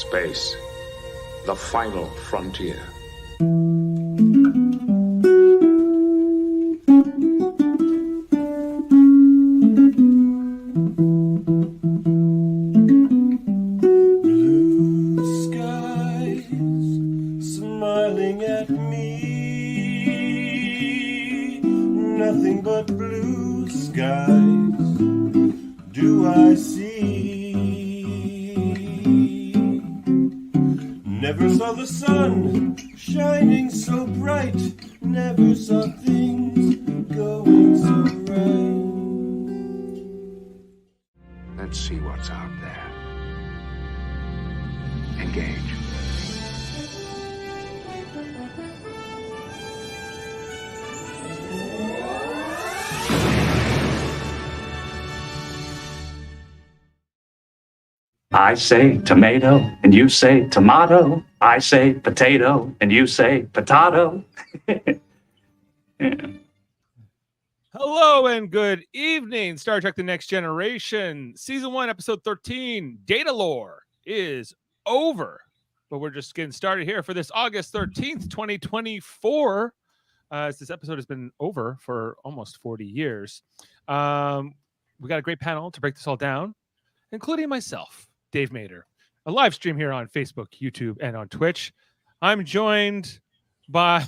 Space, the final frontier. Blue skies smiling at me, nothing but blue skies do I see. Never saw the sun shining so bright, never saw things going so right. Let's see what's out there. Engage. I say tomato, and you say tomato. I say potato, and you say potato. Yeah. Hello and good evening. Star Trek The Next Generation, Season 1, Episode 13, Datalore is over. But we're just getting started here for this August 13th, 2024. As this episode has been over for almost 40 years. We got a great panel to break this all down, including myself, Dave Mader. A live stream here on Facebook, YouTube, and on Twitch. I'm joined by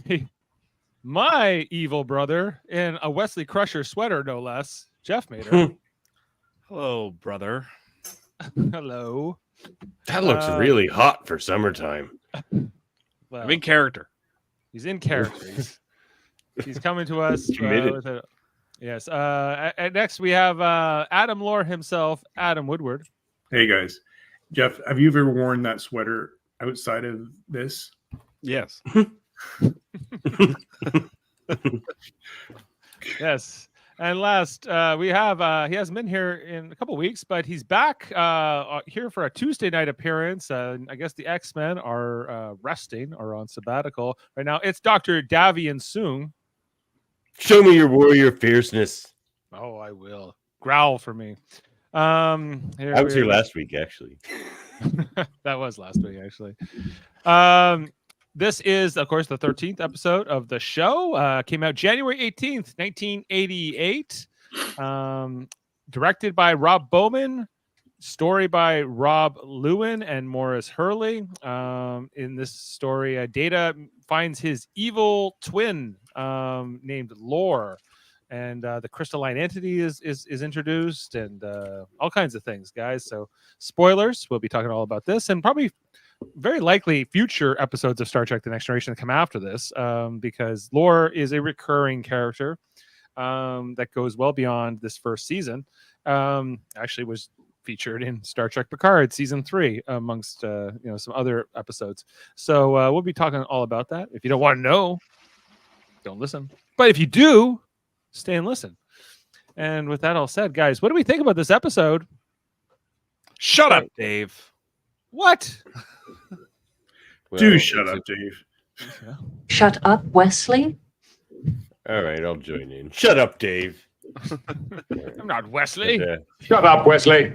my evil brother in a Wesley Crusher sweater, no less, Jeff Mader. Hello, brother. Hello. That looks really hot for summertime. Well, I'm in character. he's in character. He's coming to us. With a, yes. And next we have Adam Lore himself, Adam Woodward. Hey guys, Jeff, have you ever worn that sweater outside of this? Yes. Yes. And last, we have, he hasn't been here in a couple weeks, but he's back here for a Tuesday night appearance. I guess the X-Men are resting or on sabbatical right now. It's Dr. Davian Soong. Show me your warrior fierceness. Oh, I will. Growl for me. I was here last week, actually. That was last week, actually. This is, of course, the 13th episode of the show. Came out January 18th, 1988. Directed by Rob Bowman. Story by Rob Lewin and Morris Hurley. In this story, Data finds his evil twin named Lore. And the crystalline entity is introduced and all kinds of things, guys. So spoilers, we'll be talking all about this and probably very likely future episodes of Star Trek The Next Generation to come after this because Lore is a recurring character that goes well beyond this first season. Actually was featured in Star Trek Picard Season 3 amongst some other episodes. So we'll be talking all about that. If you don't want to know, don't listen. But if you do, stay and listen. And with that all said, guys, what do we think about this episode? Shut up, Dave. What? Do shut up, Dave. Shut up, Wesley. All right, I'll join in. Shut up, Dave. I'm not Wesley. Shut up, Wesley.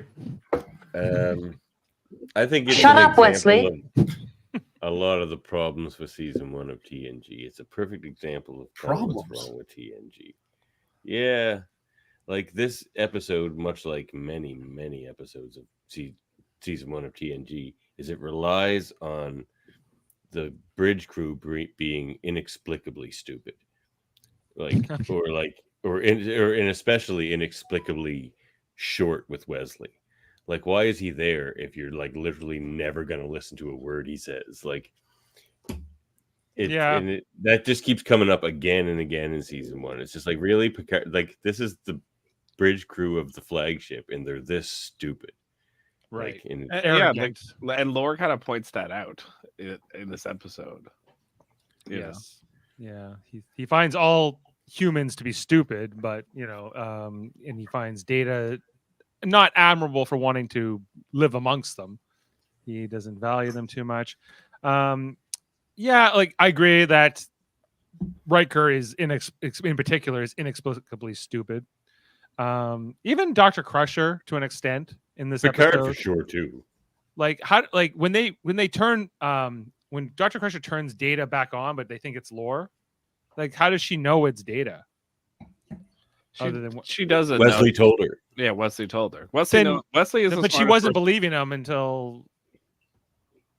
I think it's Shut an up, Wesley. example of a lot of the problems with season 1 of TNG. It's a perfect example of what's wrong with TNG. Yeah, like this episode, much like many, many episodes of season 1 of TNG, is it relies on the bridge crew being inexplicably stupid, or especially inexplicably short with Wesley. Like, why is he there if you're like literally never going to listen to a word he says? Like, that just keeps coming up again and again in season 1. It's just like, really, Picard, like, this is the bridge crew of the flagship, and they're this stupid, Right? Like, and Lore kind of points that out in this episode. Yes. Yeah. He finds all humans to be stupid, but and he finds Data not admirable for wanting to live amongst them. He doesn't value them too much. Like I agree that Riker is in particular is inexplicably stupid. Even Dr. Crusher to an extent in this Picard episode. for sure too. Like when they turn when Dr. Crusher turns Data back on, but they think it's Lore. Like, how does she know it's Data? Other than She doesn't. Wesley told her. Yeah, Wesley told her. Wesley is, but she wasn't believing him until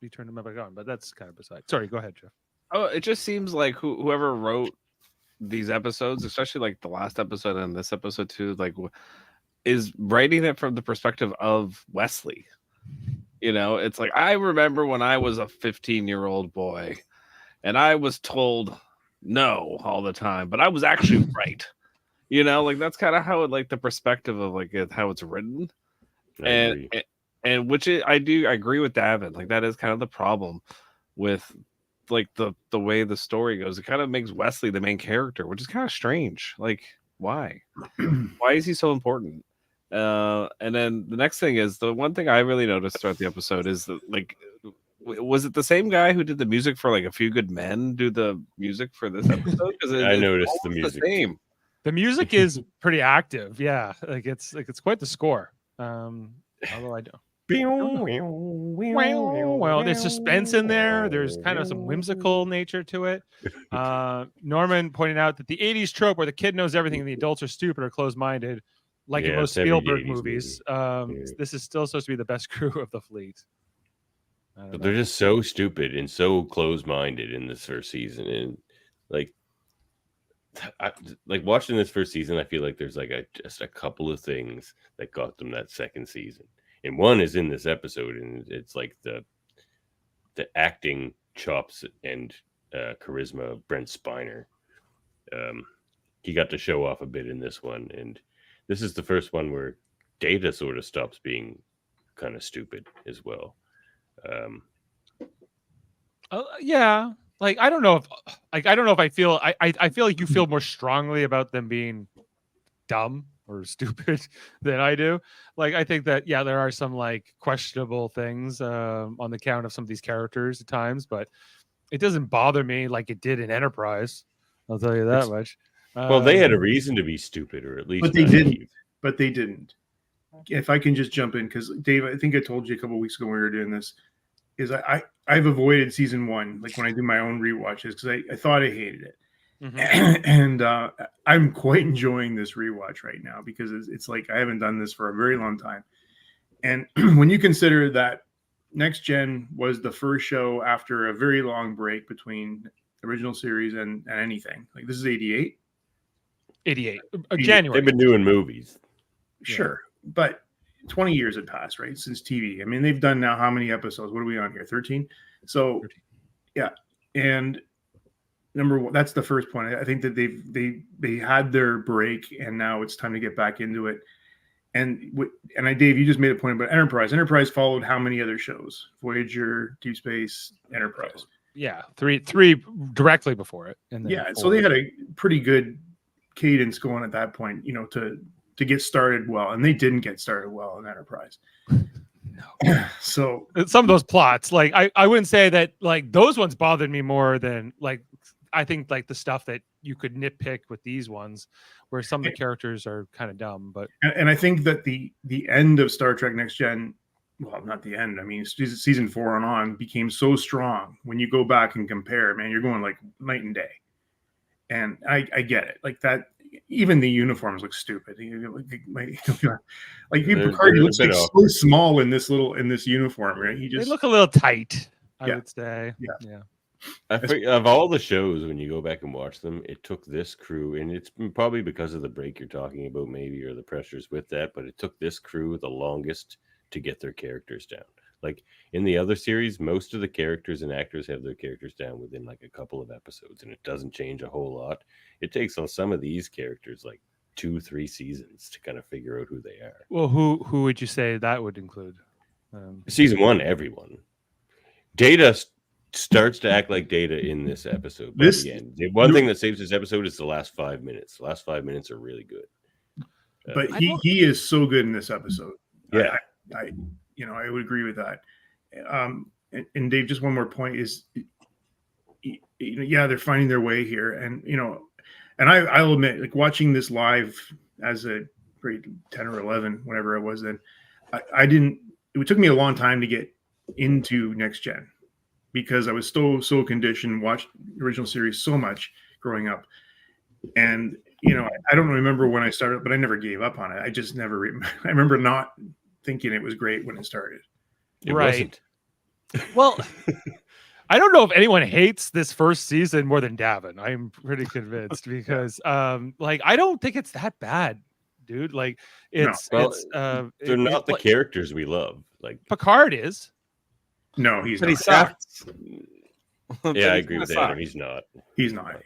he turned him back on. But that's kind of beside. Sorry, go ahead, Jeff. Oh, it just seems like whoever wrote these episodes, especially like the last episode and this episode too, like is writing it from the perspective of Wesley. You know, it's like, I remember when I was a 15-year-old boy and I was told no all the time, but I was actually right. You know, like that's kind of how it, like the perspective of like how it's written. And which I agree with Davan. Like that is kind of the problem with like the way the story goes. It kind of makes Wesley the main character, which is kind of strange. Like, why? Why is he so important? And then the next thing is, the one thing I really noticed throughout the episode is that, like, was it the same guy who did the music for like A Few Good Men do the music for this episode? Because I noticed the music. The same. The music is pretty active. Yeah, like it's quite the score. Although I don't. Well, there's suspense in there. There's kind of some whimsical nature to it. Norman pointed out that the 80s trope where the kid knows everything and the adults are stupid or closed-minded, like in most Spielberg movies. This is still supposed to be the best crew of the fleet. But they're just so stupid and so closed-minded in this first season. And like watching this first season, I feel like there's like just a couple of things that got them that second season. And one is in this episode, and it's like the acting chops and charisma of Brent Spiner. He got to show off a bit in this one, and this is the first one where Data sort of stops being kind of stupid as well. Yeah, like I don't know if I feel I feel like you feel more strongly about them being dumb or stupid than I do. Like, I think that, yeah, there are some like questionable things on the count of some of these characters at times, but it doesn't bother me like it did in Enterprise. I'll tell you that much. Well, they had a reason to be stupid, or at least, but they didn't. But they didn't. If I can just jump in, because Dave, I think I told you a couple of weeks ago when we were doing this, is I've avoided season one, like when I do my own rewatches, because I thought I hated it. Mm-hmm. And I'm quite enjoying this rewatch right now, because it's like I haven't done this for a very long time. And when you consider that Next Gen was the first show after a very long break between the original series and anything, like this is 88. January. They've been doing movies. Sure. Yeah. But 20 years had passed, right, since TV. I mean, they've done now how many episodes? What are we on here? 13? So 13. Yeah. And number one, that's the first point. I think that they had their break, and now it's time to get back into it. And Dave, you just made a point about Enterprise. Enterprise followed how many other shows? Voyager, Deep Space, Enterprise. Yeah, three directly before it. And then so they had a pretty good cadence going at that point, you know, to get started well, and they didn't get started well in Enterprise. No. So some of those plots, like I wouldn't say that like those ones bothered me more than like I think like the stuff that you could nitpick with these ones, where some of the characters are kind of dumb. But and I think that the end of Star Trek Next Gen, well, not the end. I mean, season 4 and on became so strong. When you go back and compare, man, you're going like night and day. And I get it, like that. Even the uniforms look stupid. Like Picard looks like so small in this uniform, right? They look a little tight, I would say. Yeah. Of all the shows, when you go back and watch them, it took this crew, and it's probably because of the break you're talking about, maybe, or the pressures with that, but it took this crew the longest to get their characters down. Like in the other series, most of the characters and actors have their characters down within like a couple of episodes, and it doesn't change a whole lot. It takes on some of these characters like 2-3 seasons to kind of figure out who they are. Well, who would you say that would include? Season 1, everyone. Data starts to act like Data in this episode. By the end. The one thing that saves this episode is the last 5 minutes. The last 5 minutes are really good. But he is so good in this episode. Yeah. I would agree with that. And Dave, just one more point is, they're finding their way here, and and I'll admit, like watching this live as a grade 10 or 11, whatever it was then, I didn't. It took me a long time to get into next gen because I was so conditioned, watched the original series so much growing up, and I don't remember when I started, but I never gave up on it. I just never. I remember not thinking it was great when it started. It Right. wasn't. Well, I don't know if anyone hates this first season more than Davan. I'm pretty convinced because I don't think it's that bad, dude. Like it's Well, it's they're not the characters we love. Like Picard is. No, he's But not. he sucks. Yeah, I agree with Adam. He's not. He's not.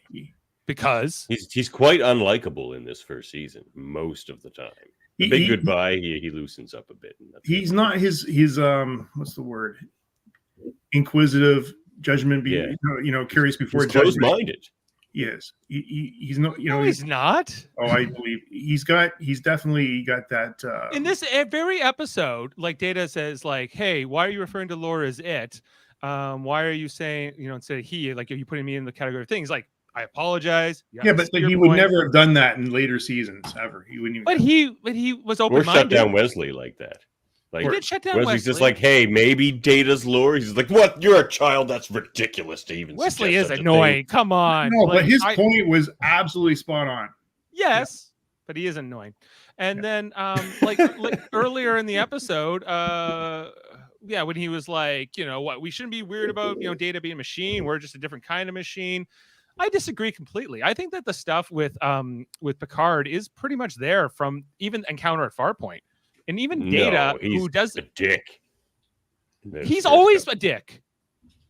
Because He's quite unlikable in this first season most of the time. The big goodbye, he loosens up a bit. He's not his what's the word? Inquisitive, judgment, curious before he's judgment. Closed-minded. Yes, he's not. No, he's not. Oh, I believe he's definitely got that. In this very episode, like Data says, like, "Hey, why are you referring to Laura as it? Why are you saying, instead of he? Like, are you putting me in the category of things? Like, I apologize." Yeah, but he would never have done that in later seasons ever. He wouldn't even. But he was Or open-minded. shut down Wesley like that. Like, he did shut down Wesley's Wesley. just like, hey, maybe Data's lore. He's like, what? You're a child. That's ridiculous to even. Wesley suggest is such a annoying. thing." Come on. No, but his point was absolutely spot on. Yes, but he is annoying. And then, like earlier in the episode, when he was like, what, we shouldn't be weird about, Data being a machine. We're just a different kind of machine. I disagree completely. I think that the stuff with Picard is pretty much there from even Encounter at Farpoint, and even Data, who does a dick. He's always a dick.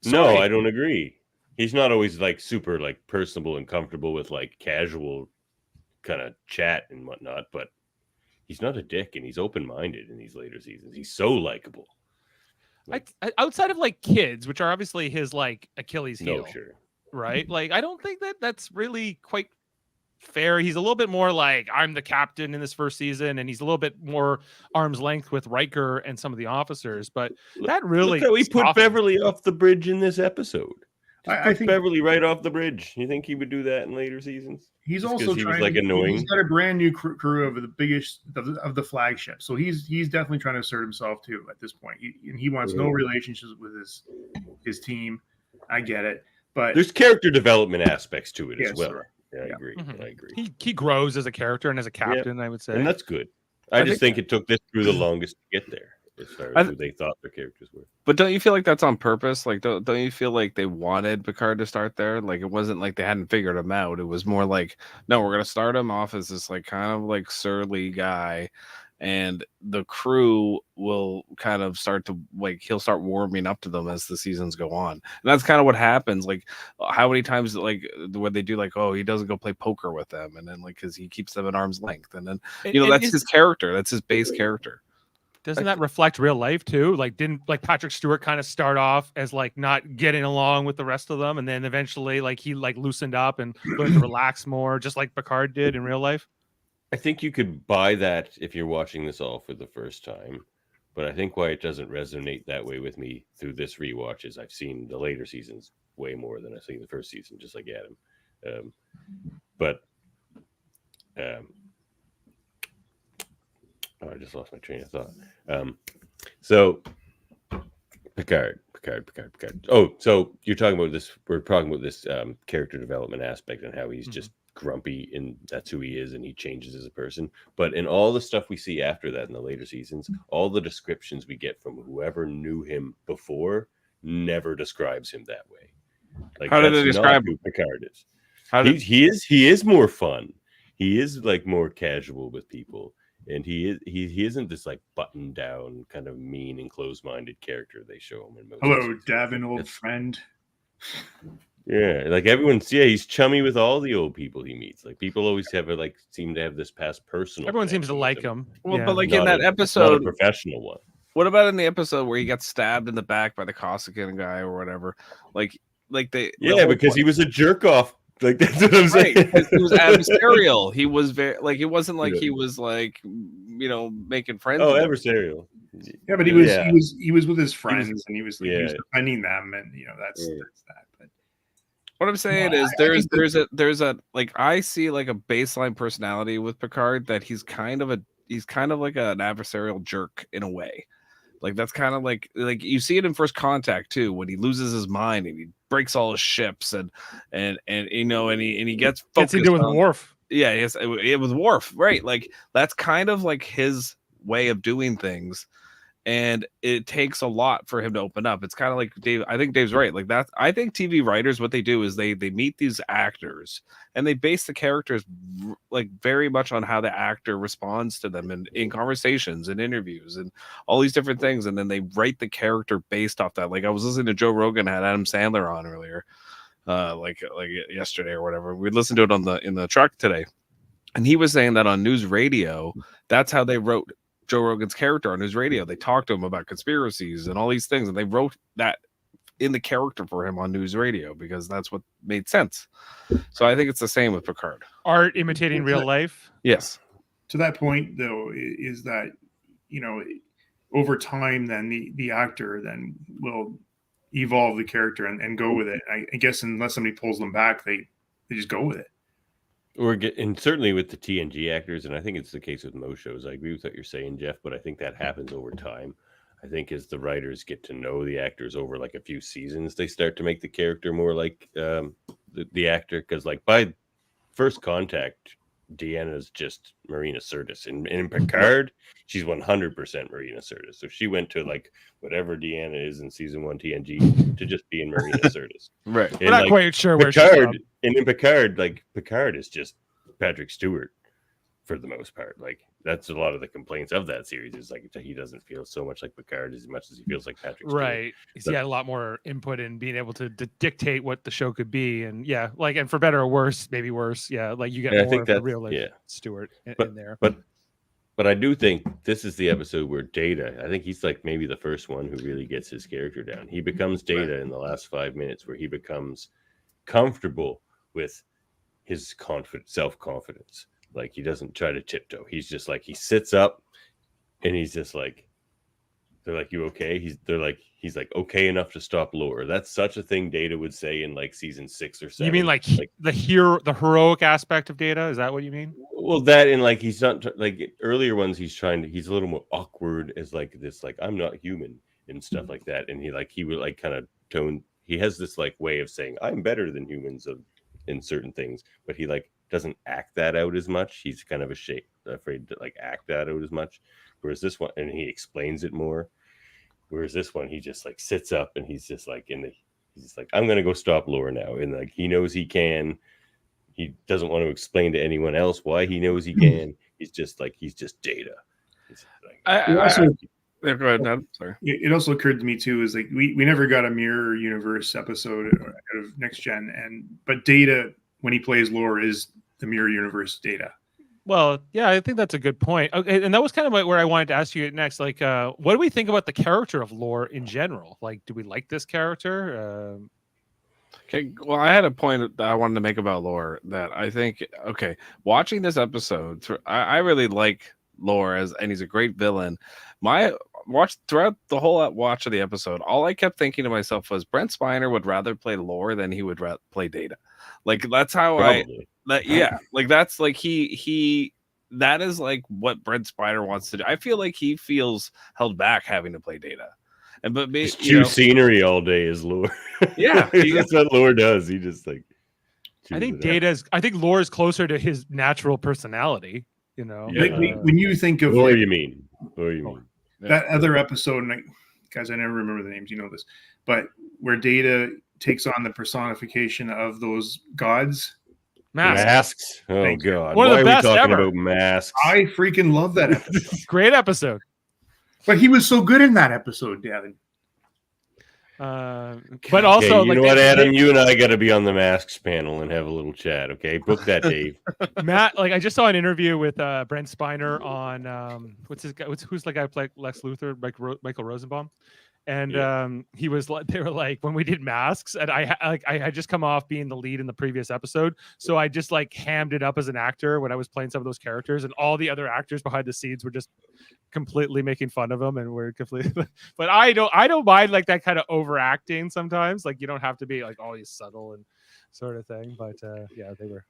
No, I don't agree. He's not always like super like personable and comfortable with like casual kind of chat and whatnot, but he's not a dick, and he's open-minded in these later seasons. He's so likable. Like, outside of like kids, which are obviously his like Achilles heel. No, sure. Right? Like, I don't think that that's really quite fair. He's a little bit more like, I'm the captain in this first season, and he's a little bit more arm's length with Riker and some of the officers. But that really, look how he put Beverly off the bridge in this episode. I think Beverly right off the bridge. You think he would do that in later seasons? He's Just also 'cause he was, like, annoying. He's got a brand new crew of the biggest of the flagship, so he's definitely trying to assert himself too at this point. He wants no relationships with his team. I get it, but there's character development aspects to it as well. Sure. Yeah, I agree. Mhm. I agree. he grows as a character and as a captain, I would say. And that's good. I just think it took this crew the longest to get there, as far as who they thought their characters were. But don't you feel like that's on purpose? Like, don't you feel like they wanted Picard to start there? Like, it wasn't like they hadn't figured him out. It was more like, no, we're gonna start him off as this like kind of like surly guy, and the crew will kind of start to like he'll start warming up to them as the seasons go on, and that's kind of what happens. Like, how many times like when they do like, oh, he doesn't go play poker with them, and then like because he keeps them at arm's length, and then that's his character. That's his base character. Doesn't that reflect real life too? Like, didn't like Patrick Stewart kind of start off as like not getting along with the rest of them, and then eventually like he like loosened up and learned to relax more, just like Picard did in real life? I think you could buy that if you're watching this all for the first time, but I think why it doesn't resonate that way with me through this rewatch is I've seen the later seasons way more than I've seen the first season, just like Adam. I just lost my train of thought. So Picard. Oh, so you're talking about this. We're talking about this character development aspect and how he's just grumpy, and that's who he is, and he changes as a person. But in all the stuff we see after that in the later seasons, all the descriptions we get from whoever knew him before never describes him that way. Like, how did they describe who Picard is? He is more fun. He is like more casual with people. And he isn't this like buttoned down kind of mean and closed-minded character they show him in most. Hello, Davan, old friend. Yeah, like everyone's he's chummy with all the old people he meets. Like people always seem to have this past personal. Everyone seems to like him. Well, Yeah. but like Not in that not episode, a professional one. what about in the episode where he got stabbed in the back by the Corsican guy or whatever? Like Because he was a jerk off. Like that's what I'm saying. Right, 'cause he was adversarial. He was very like it wasn't like he was like making friends. Oh, with them. adversarial. Yeah, but he was with his friends, and he was defending them, and that's that. But What I'm saying is there's a like I see like a baseline personality with Picard that he's kind of like an adversarial jerk in a way. Like that's kind of like you see it in First Contact too, when he loses his mind and he breaks all his ships and you know and he gets focused into with on, Worf. Yeah, yes, it was Worf, right? Like that's kind of like his way of doing things, and it takes a lot for him to open up. It's kind of like Dave. I think Dave's right. Like that, I think TV writers, what they do is they meet these actors and they base the characters like very much on how the actor responds to them in conversations and interviews and all these different things, and then they write the character based off that. Like I was listening to Joe Rogan, had Adam Sandler on earlier, like yesterday or whatever. We listened to it in the truck today, and he was saying that on news radio, that's how they wrote Joe Rogan's character on news radio. They talked to him about conspiracies and all these things, and they wrote that in the character for him on news radio because that's what made sense. So I think it's the same with Picard. Art imitating real life. Yes. To that point, though, is that, you know, over time, then the actor then will evolve the character and go with it. I guess unless somebody pulls them back, they just go with it. And certainly with the TNG actors, and I think it's the case with most shows. I agree with what you're saying, Jeff, but I think that happens over time. I think as the writers get to know the actors over like a few seasons, they start to make the character more like the actor. Because like by First Contact, Deanna's just Marina Sirtis. And in Picard, she's 100% Marina Sirtis. So she went to like whatever Deanna is in season 1 TNG to just be in Marina Sirtis. Right. We're not quite sure where Picard, she's from. And in Picard, like Picard is just Patrick Stewart for the most part. Like that's a lot of the complaints of that series is like he doesn't feel so much like Picard as much as he feels like Patrick Stewart. Right. He had a lot more input in being able to dictate what the show could be. And yeah, like, and for better or worse, maybe worse. Yeah. Like you get more of the real life Stewart in there. But I do think this is the episode where Data, I think he's like maybe the first one who really gets his character down. He becomes Data in the last 5 minutes where he becomes comfortable with his self-confidence. Like he doesn't try to tiptoe. He's just like, he sits up and he's just like, they're like, you okay? He's like, okay enough to stop Lore. That's such a thing Data would say in like season 6 or 7. You mean like the heroic aspect of Data? Is that what you mean? Well, that and like, he's not like earlier ones. He's a little more awkward as like this, like I'm not human and stuff like that. And he would like kind of tone. He has this like way of saying I'm better than humans in certain things, but he like doesn't act that out as much. He's kind of afraid to like act that out as much. Whereas this one, and he explains it more. Whereas this one, he just like sits up and he's just like he's just like, I'm gonna go stop Lore now, and like he knows he can. He doesn't want to explain to anyone else why he knows he can. He's just Data. Go ahead, Ned. Sorry. It also occurred to me too is like we never got a mirror universe episode of Next Gen, but Data when he plays Lore is the mirror universe Data. Well, yeah, I think that's a good point. Okay, and that was kind of where I wanted to ask you next. Like, what do we think about the character of Lore in general? Like, do we like this character? Okay, well, I had a point that I wanted to make about Lore that I think, okay, watching this episode, I really like Lore and he's a great villain. Throughout the whole watch of the episode, all I kept thinking to myself was Brent Spiner would rather play Lore than he would play Data. Like that's how that's like he that is like what Brent Spiner wants to do. I feel like he feels held back having to play Data. Just chew scenery all day is Lore. Yeah, that's what Lore does. He just like. I think Lore is closer to his natural personality. You know, when you think of what do you mean? That other episode, and guys, I never remember the names. You know this, but where Data takes on the personification of those gods. Masks. Oh god! One of the best Why are we talking ever. about masks? I freaking love that episode. Great episode. But he was so good in that episode, Davin. But also, okay, you know what, Adam? You and I got to be on the masks panel and have a little chat. Okay, book that, Dave. Matt, like I just saw an interview with Brent Spiner on who's the guy who played Lex Luthor, Michael Rosenbaum, and he was like, they were like, when we did masks, and I had just come off being the lead in the previous episode, so I just like hammed it up as an actor when I was playing some of those characters, and all the other actors behind the scenes were just completely making fun of him, and we're completely. But I don't mind like that kind of overacting sometimes. Like you don't have to be like always subtle and sort of thing. But yeah, they were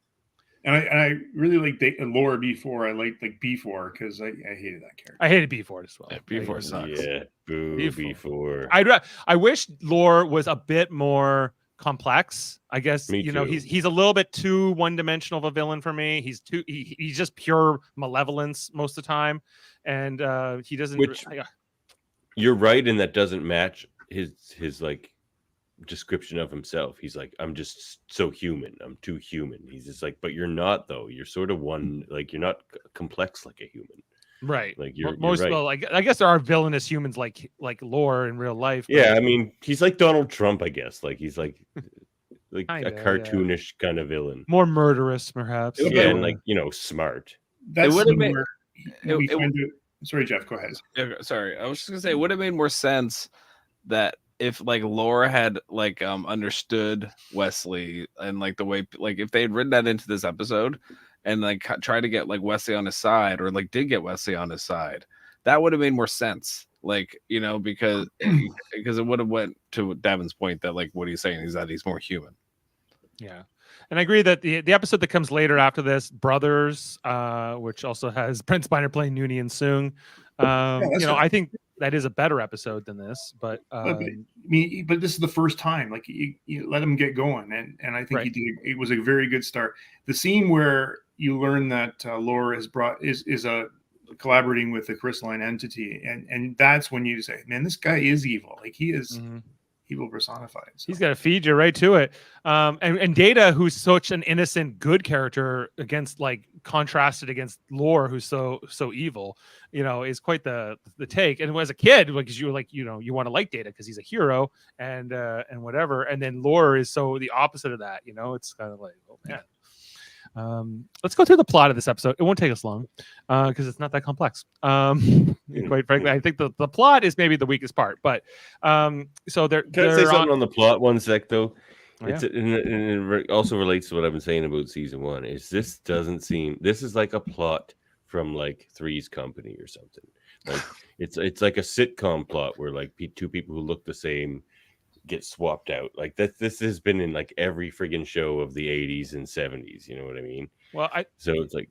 And I really like Laura before. I liked like B4 because I hated that character. I hated B4 as well. Yeah, B4 sucks. Yeah, boo, B4. I wish Lore was a bit more complex. I guess Me too. he's a little bit too one-dimensional of a villain for me. He's just pure malevolence most of the time, and he doesn't. You're right, and that doesn't match his like description of himself. He's like, I'm just so human. I'm too human. He's just like, but you're not though. You're sort of one. Like you're not complex like a human. Right. Like you're most right. well, I guess there are villainous humans like Lore in real life. Yeah, I mean, he's like Donald Trump, I guess. Like he's like Kinda, a cartoonish kind of villain. More murderous, perhaps. Yeah, and like smart. That's would have made. Sorry, Jeff. Go ahead. Sorry, I was just gonna say it would have made more sense that if like Laura had like understood Wesley and like the way like if they had written that into this episode and like try to get like Wesley on his side or like did get Wesley on his side, that would have made more sense. Like, because it would have went to Davin's point that like what he's saying is that he's more human. Yeah. And I agree that the episode that comes later after this, Brothers, which also has Brent Spiner playing Nooney and Soong, I think that is a better episode than this. But but this is the first time. Like you let him get going, and I think Right. he did. It was a very good start. The scene where you learn that Laura is collaborating with the crystalline entity, and that's when you say, "Man, this guy is evil. Like he is." Evil personified. So. He's got to feed you right to it. And Data, who's such an innocent, good character contrasted against Lore, who's so evil, is quite the take. And as a kid, because you were like, you want to like Data because he's a hero and whatever. And then Lore is so the opposite of that. It's kind of like, oh man. Let's go through the plot of this episode. It won't take us long because it's not that complex. Quite frankly, I think the plot is maybe the weakest part. But so they're Can I say something on the plot one sec though? Oh, yeah. It also relates to what I've been saying about season 1. This is like a plot from like Three's Company or something. Like it's like a sitcom plot where like two people who look the same get swapped out. Like this has been in like every friggin' show of the 80s and 70s. You know what I mean? Well, so it's like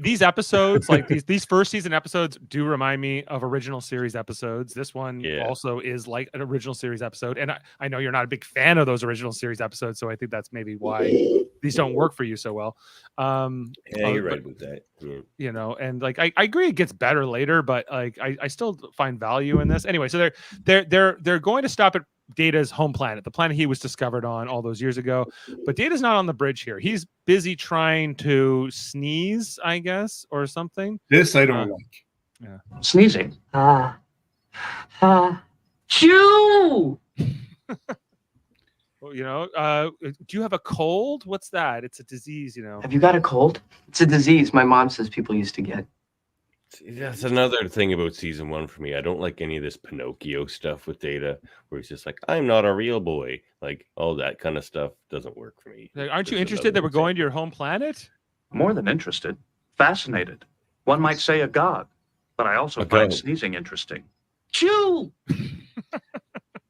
these episodes, like these first season episodes, do remind me of original series episodes. This one also is like an original series episode, and I know you're not a big fan of those original series episodes, so I think that's maybe why these don't work for you so well. You're right with that. Yeah. And like I agree it gets better later, but like I still find value in this anyway. So they're going to stop at Data's home planet, the planet he was discovered on all those years ago. But Data's not on the bridge here. He's busy trying to sneeze, I guess, or something. This I don't like. Yeah. Sneezing. Chew! Well, do you have a cold? What's that? It's a disease, Have you got a cold? It's a disease my mom says people used to get. That's another thing about season 1 for me. I don't like any of this Pinocchio stuff with Data, where he's just like, I'm not a real boy. Like all that kind of stuff doesn't work for me. Like, aren't you interested that we're going to your home planet? More than interested. Fascinated. One might say agog. But I also find sneezing interesting. Chew!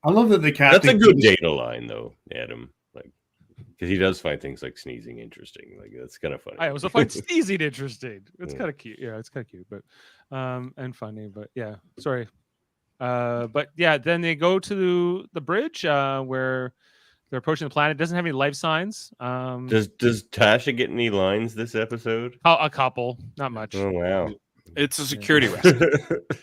I love that the captain. That's a good Data line, though, Adam. Like, because he does find things like sneezing interesting. Like that's kind of funny. I also find sneezing interesting. It's kind of cute. Yeah, it's kind of cute, but and funny. But yeah, sorry. But yeah, then they go to the bridge where they're approaching the planet. It doesn't have any life signs. Does Tasha get any lines this episode? A couple, not much. Oh wow. It's a security risk.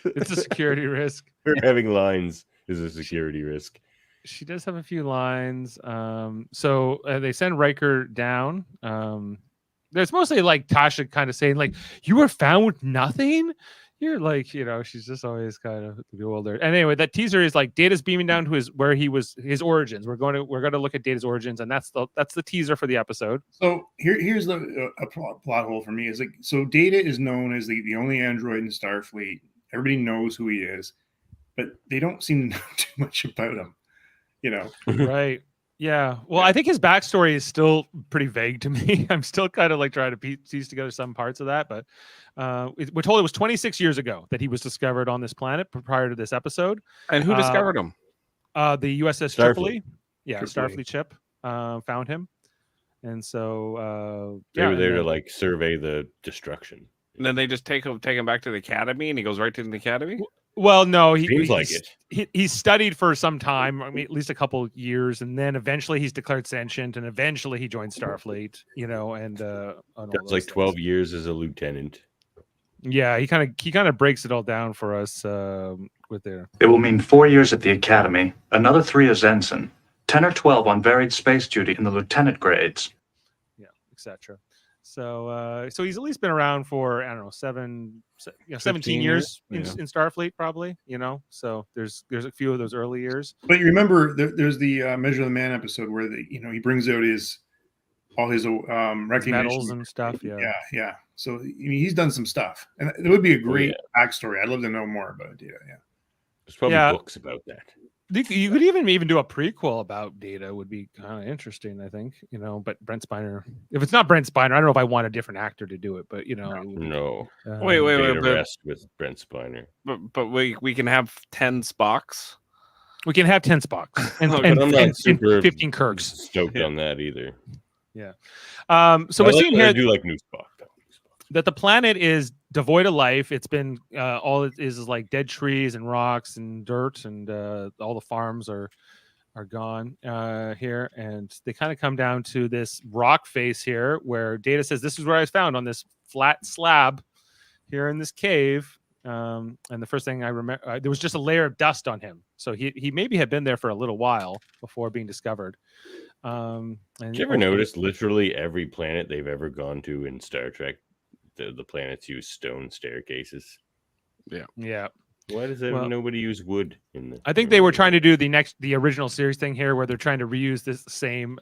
It's a security risk. Having lines is a security risk. She does have a few lines. So they send Riker down. There's mostly like Tasha kind of saying like, "You were found with nothing." You're like, she's just always kind of bewildered. And anyway, that teaser is like Data's beaming down to his origins. We're going to look at Data's origins, and that's the teaser for the episode. So here's a plot hole for me. Is like, so Data is known as the only android in Starfleet. Everybody knows who he is, but they don't seem to know too much about him. Right. Yeah. Well, I think his backstory is still pretty vague to me. I'm still kind of like trying to piece together some parts of that, but we're told it was 26 years ago that he was discovered on this planet prior to this episode. And who discovered him? The USS Tripoli. Yeah, Starfleet ship found him. And so They were there to then- like survey the destruction. And then they just take him back to the academy, and he goes right to the academy. well, no, Seems like it. He studied for some time, I mean, at least a couple years, and then eventually he's declared sentient, and eventually he joined Starfleet. And on all That's those like things. 12 years as a lieutenant. Yeah, he kind of breaks it all down for us with there. It will mean 4 years at the academy, another 3 as ensign, 10 or 12 on varied space duty in the lieutenant grades. Yeah, etc. So he's at least been around for, I don't know, 17 years in Starfleet, probably. So there's a few of those early years. But you remember, there's the Measure of the Man episode where he brings out all his recognition, Medals and stuff. Yeah. So he's done some stuff, and it would be a great backstory. I'd love to know more about Data. Yeah. There's probably books about that. You could even do a prequel about Data. Would be kind of interesting, I think. But Brent Spiner. If it's not Brent Spiner, I don't know if I want a different actor to do it. But No. Wait. Data rest with Brent Spiner. But we can have 10 Spocks. We can have 10 Spocks and, But and, I'm not and super 15 Kirks. Stoked on that either. Yeah. So we're seeing here. I do like new Spock though. That the planet is devoid of life. It's been all it is like dead trees and rocks and dirt, and all the farms are gone here. And they kind of come down to this rock face here, where Data says, "This is where I was found, on this flat slab here in this cave." And the first thing I remember, there was just a layer of dust on him, so he maybe had been there for a little while before being discovered. And Did you ever notice literally every planet they've ever gone to in Star Trek, the planets use stone staircases? Yeah. Why does nobody use wood in the? I think they were trying to do the original series thing here, where they're trying to reuse this same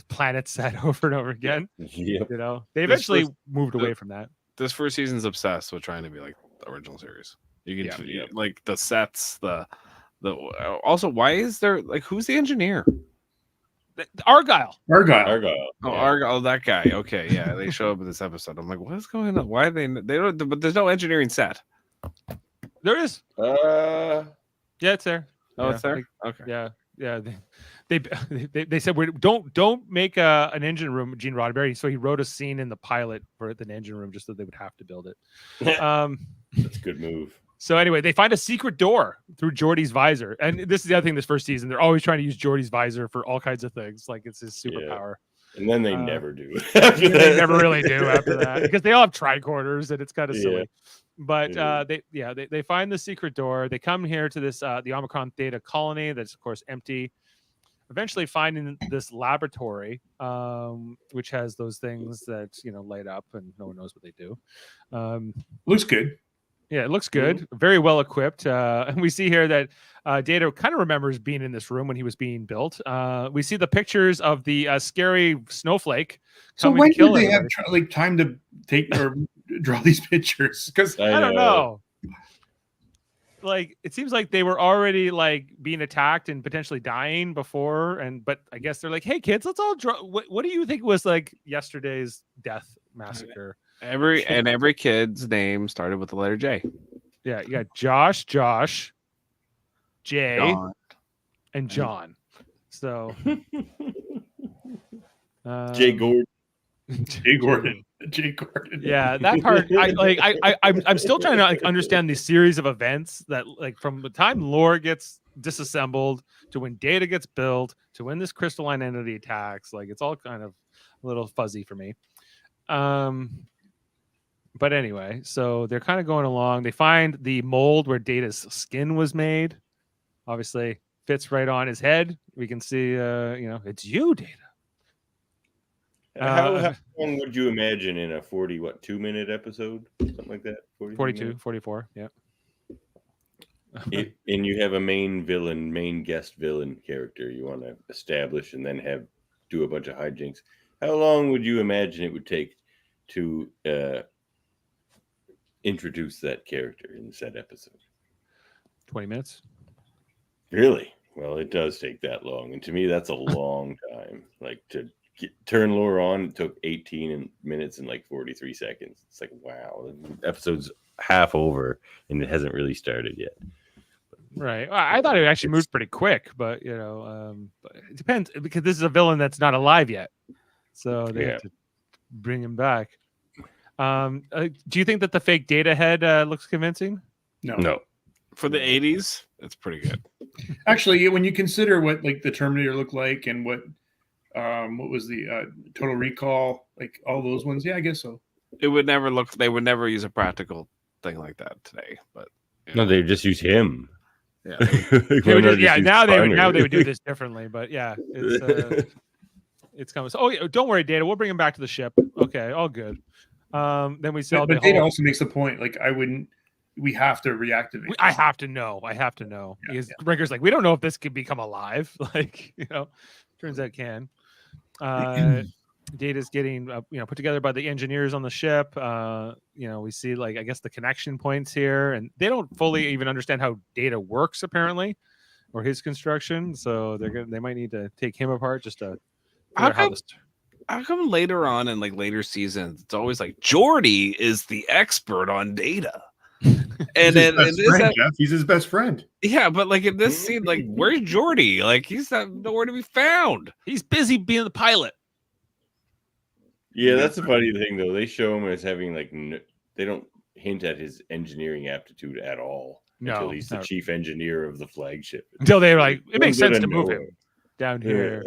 planet set over and over again. Yep. They eventually moved away from that. This first season's obsessed with trying to be like the original series. You can like the sets, the also, why is there like, who's the engineer? Argyle. Oh, Argyle, that guy. Okay, yeah, they show up in this episode. I'm like, what is going on? Why they don't? But there's no engineering set. There is. Yeah, it's there. Oh, it's there. Okay. Yeah. They said don't make an engine room, Gene Roddenberry. So he wrote a scene in the pilot for the engine room just so they would have to build it. That's a good move. So anyway, they find a secret door through Geordi's visor, and this is the other thing. This first season, they're always trying to use Geordi's visor for all kinds of things, like it's his superpower. And then they never do. They never really do after that, because they all have tricorders, and it's kind of silly. But they find the secret door. They come here to this the Omicron Theta colony that's of course empty. Eventually finding this laboratory, which has those things that light up, and no one knows what they do. Looks good. Yeah, it looks good. Very well equipped. And we see here that Data kind of remembers being in this room when he was being built. We see the pictures of the scary snowflake. So when did they have time to take or draw these pictures? Because I don't know. Like, it seems like they were already like being attacked and potentially dying before, but I guess they're like, "Hey kids, let's all draw. What do you think was like yesterday's death massacre?" Every kid's name started with the letter J. Yeah, you got Josh, Jay, John. and John. So Jay Gordon. Jay Gordon. Yeah, that part. I'm still trying to understand the series of events that, like, from the time Lore gets disassembled to when Data gets built to when this crystalline entity attacks. Like, it's all kind of a little fuzzy for me. But anyway, so they're kind of going along. They find the mold where Data's skin was made. Obviously, fits right on his head. We can see, it's you, Data. How long would you imagine in a 2-minute episode? Something like that? 42, 44, yeah. And you have a main guest villain character you want to establish and then do a bunch of hijinks. How long would you imagine it would take to introduce that character in said episode? 20 minutes. Really? Well, it does take that long. And to me, that's a long time. Like, to turn Lore on, it took 18 minutes and like 43 seconds. It's like, wow, the episode's half over and it hasn't really started yet. Right. Well, I thought it actually moved pretty quick, but but it depends, because this is a villain that's not alive yet. So they have to bring him back. Do you think that the fake data head looks convincing? No. For the 80s, it's pretty good. Actually, when you consider what like the Terminator looked like and what was the Total Recall, like all those ones, yeah, I guess so. It would never look. They would never use a practical thing like that today. But No, they just use him. Yeah. Now they would do this differently. But yeah, it's coming. So, don't worry, Data. We'll bring him back to the ship. Okay, all good. Then we sell. But Data also makes the point. Like we have to reactivate. I have to know. Yeah, Because Riker's like, we don't know if this could become alive. Like, turns out it can. Data's getting put together by the engineers on the ship. We see like, I guess, the connection points here, and they don't fully even understand how Data works apparently, or his construction. So they might need to take him apart just to how come later on in like later seasons it's always like Geordi is the expert on Data? And then he's his best friend. Yeah, but like in this scene, like where's Geordi? Like he's nowhere to be found. He's busy being the pilot. Yeah, that's a funny thing though. They show him as having like they don't hint at his engineering aptitude at all until he's the chief engineer of the flagship. Until they're like, it makes sense to move him down here.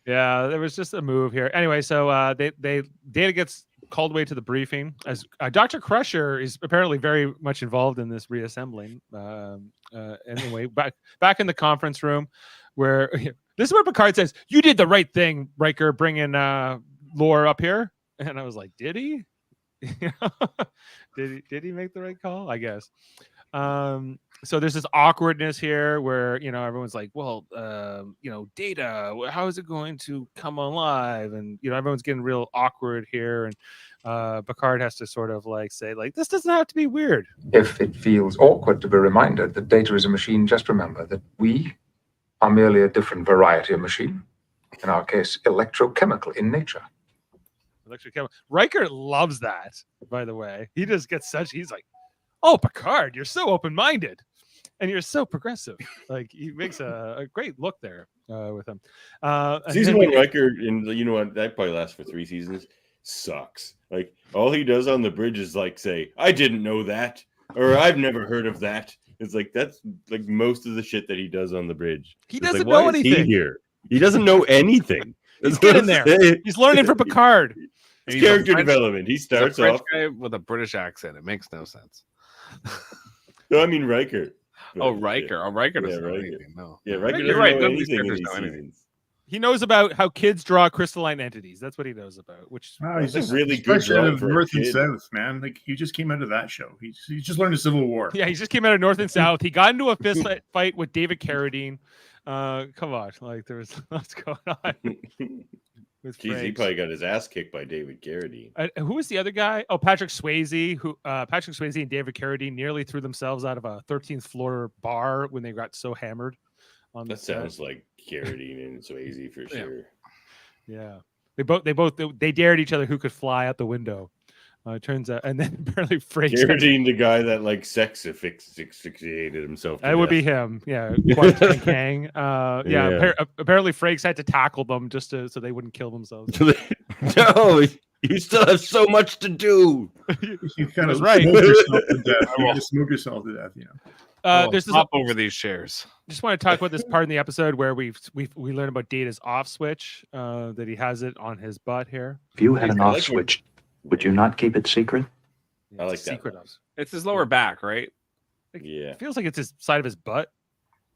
Yeah, there was just a move here. Anyway, so Data gets called away to the briefing as Dr. Crusher is apparently very much involved in this reassembling. Anyway, back in the conference room where this is where Picard says, "You did the right thing, Riker, bringing Lore up here." And I was like, did he? Did he make the right call? I guess. So there's this awkwardness here where everyone's like, well, Data, how is it going to come alive? And everyone's getting real awkward here, and Picard has to sort of like say like, this doesn't have to be weird. If it feels awkward to be reminded that Data is a machine, just remember that we are merely a different variety of machine. In our case, electrochemical in nature. Electrochemical. Riker loves that, by the way. He just gets he's like, oh, Picard, you're so open-minded and you're so progressive. Like he makes a great look there with him. Season 1 Riker, and you know what, that probably lasts for 3 seasons, sucks. Like all he does on the bridge is like say, I didn't know that, or I've never heard of that. It's like that's like most of the shit that he does on the bridge. He doesn't know anything. He doesn't know anything. He's getting there. He's learning from Picard. It's character development. He starts off guy with a British accent. It makes no sense. No, I mean Riker. Oh, Riker. Oh, Riker doesn't know Riker. anything. No. Yeah, Riker You're doesn't right. know None of these anything in characters these know anything. seasons. He knows about how kids draw crystalline entities. That's what he knows about. Which he's just really good out of North and South, man. Like he just came out of that show. He just learned the Civil War. Yeah, he just came out of North and South. He got into a fist fight with David Carradine. Come on, like there was what's going on. Jeez, he probably got his ass kicked by David Carradine. Who was the other guy? Oh, Patrick Swayze. Patrick Swayze and David Carradine nearly threw themselves out of a 13th floor bar when they got so hammered. That sounds like Carradine and Swayze for sure. Yeah, they dared each other who could fly out the window. It turns out, and then apparently Frakes. Carradine, the guy that like sex asphyxiated himself. That would be him. Yeah, Kang. Apparently Frakes had to tackle them just so they wouldn't kill themselves. No, you still have so much to do. You kind of smoke yourself to death. You just smoke yourself to death. There's hop over these chairs. Just want to talk about this part in the episode where we learn about Data's off switch. That he has it on his butt here. If you had an off switch, would you not keep it secret? I like that. Secret. It's his lower back, right? Yeah. It feels like it's his side of his butt.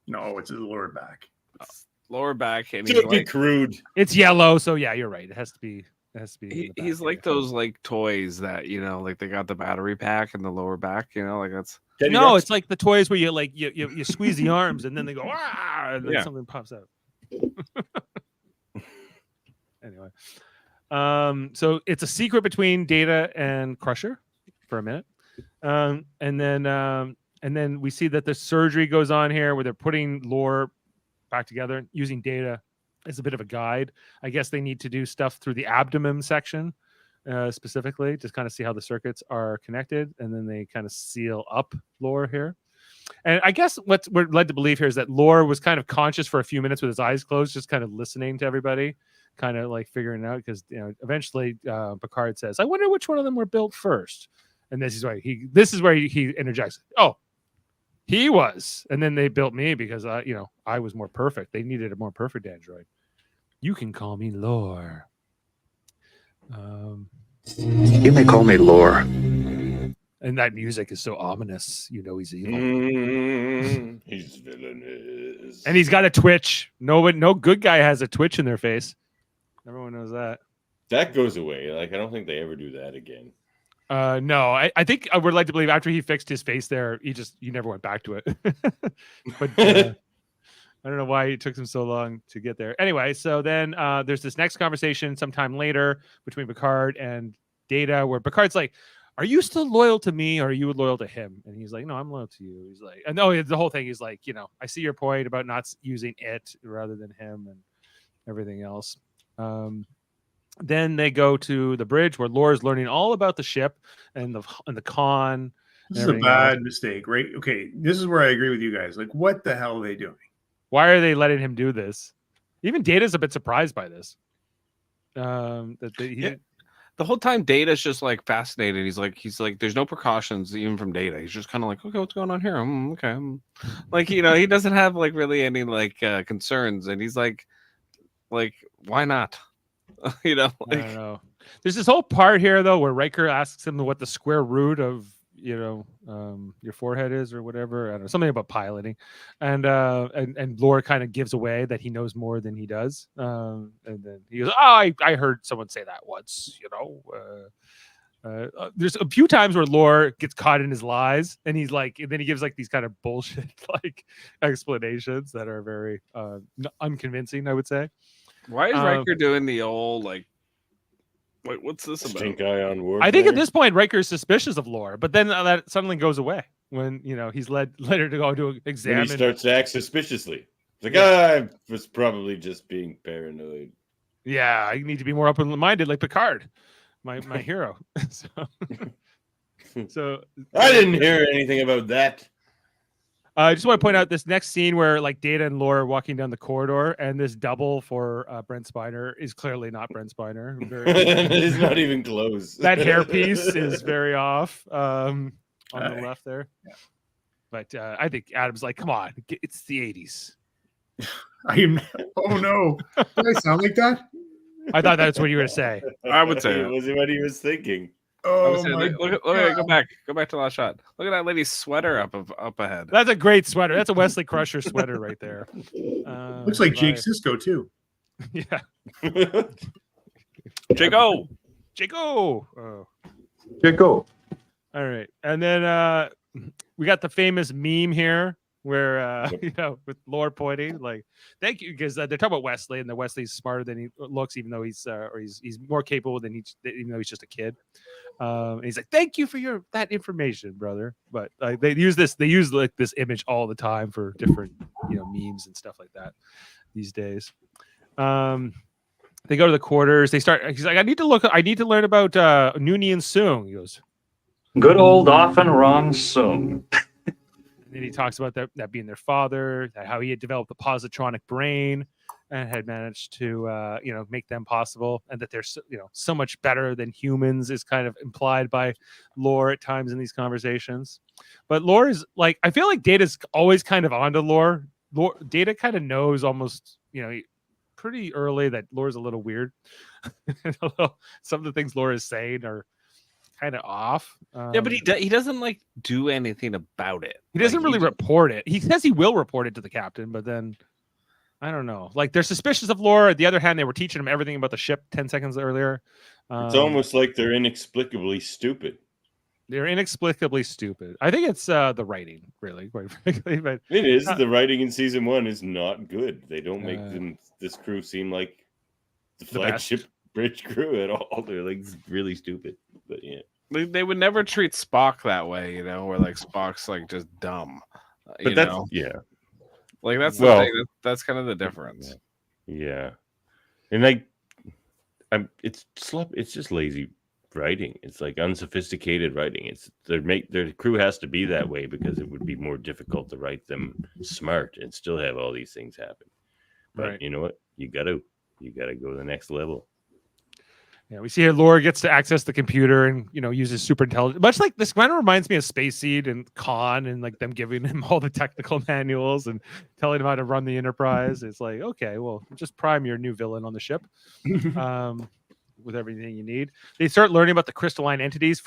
No, it's his lower back. Lower back. And Don't be crude. It's yellow, so yeah, you're right. It has to be. He's like those like toys that like they got the battery pack in the lower back. Like that's. It's like the toys where you squeeze the arms and then they go and then something pops out. Anyway. So it's a secret between Data and Crusher for a minute. And then we see that the surgery goes on here where they're putting Lore back together using Data as a bit of a guide. I guess they need to do stuff through the abdomen section specifically to kind of see how the circuits are connected. And then they kind of seal up Lore here. And I guess what we're led to believe here is that Lore was kind of conscious for a few minutes with his eyes closed, just kind of listening to everybody. kind of like figuring it out because eventually Picard says, "I wonder which one of them were built first." And this is where he interjects. Oh, he was, and then they built me because I was more perfect. They needed a more perfect android. You can call me Lore. You may call me Lore. And that music is so ominous. He's evil. He's villainous. And he's got a twitch. No good guy has a twitch in their face. Everyone knows that. That goes away. Like, I don't think they ever do that again. No, I think I would like to believe after he fixed his face there, he never went back to it. But I don't know why it took him so long to get there. Anyway, so then there's this next conversation sometime later between Picard and Data where Picard's like, "Are you still loyal to me or are you loyal to him?" And he's like, "No, I'm loyal to you." He's like, and the whole thing is like, I see your point about not using it rather than him and everything else. Then they go to the bridge where Lore's learning all about the ship and the con. This is a bad mistake, right? Okay, this is where I agree with you guys. Like, what the hell are they doing? Why are they letting him do this? Even Data's a bit surprised by this. The whole time Data's just like fascinated. He's like, there's no precautions even from Data. He's just kind of like, okay, what's going on here? Okay. Like, he doesn't have like really any like concerns. And he's like, why not? I don't know. There's this whole part here though, where Riker asks him what the square root of, your forehead is or whatever. I don't know, something about piloting. And Lore kind of gives away that he knows more than he does. And then he goes, "Oh, I heard someone say that once, there's a few times where Lore gets caught in his lies and he's like, and then he gives like these kind of bullshit like explanations that are very unconvincing, I would say. Why is Riker doing the old like what's this about? Stink eye on Ward. I think at this point Riker is suspicious of Lore, but then that suddenly goes away when he's led her to go to examine. When he starts to act suspiciously. It's like, I was probably just being paranoid. Yeah, I need to be more open-minded, like Picard, my hero. So I didn't hear anything about that. I just want to point out this next scene where like Data and Lore are walking down the corridor, and this double for Brent Spiner is clearly not Brent Spiner. It's not even close. That hairpiece is very off on the left there. Yeah. But I think Adam's like, come on, it's the 80s. Oh no, did I sound like that? I thought that's what you were going to say. I would say it was what he was thinking. Oh, look, go back to the last shot. Look at that lady's sweater up ahead. That's a great sweater. That's a Wesley Crusher sweater right there. Looks like Jake Sisko too. Yeah. Jago. Oh. Jago. All right, and then we got the famous meme here where with Lore pointing like, "Thank you," because they're talking about Wesley, and that Wesley's smarter than he looks, even though he's more capable than even though he's just a kid. And he's like, "Thank you for that information, brother." But they use like this image all the time for different memes and stuff like that these days. They go to the quarters. They start. He's like, I need to learn about Noonien Soong. He goes, Good old often wrong Soong. And then he talks about that being their father, how he had developed the positronic brain and had managed to, make them possible, and that they're, so much better than humans is kind of implied by Lore at times in these conversations. But Lore is like, I feel like Data's always kind of onto Lore. Data kind of knows almost, pretty early that Lore's a little weird. Some of the things Lore is saying are kind of off. Yeah, but he doesn't like do anything about it. He doesn't really report it. He says he will report it to the captain, but then I don't know. Like, they're suspicious of Lore. On the other hand, they were teaching him everything about the ship 10 seconds earlier. It's almost like they're inexplicably stupid. They're inexplicably stupid. I think it's the writing, really, quite frankly. But it is. The writing in season 1 is not good. They don't make this crew seem like the flagship bridge crew at all. They're like really stupid. But yeah, they would never treat Spock that way, where like Spock's like just dumb. But that's like that's the thing. That's kind of the difference. Yeah, and like, it's just lazy writing. It's like unsophisticated writing. It's their crew has to be that way because it would be more difficult to write them smart and still have all these things happen. But you know what? You got to. You got to go to the next level. Yeah, we see here Laura gets to access the computer and uses super intelligence. Much like this kind of reminds me of Space Seed and Khan and like them giving him all the technical manuals and telling him how to run the Enterprise. It's like, okay, well, just prime your new villain on the ship. With everything you need. They start learning about the crystalline entities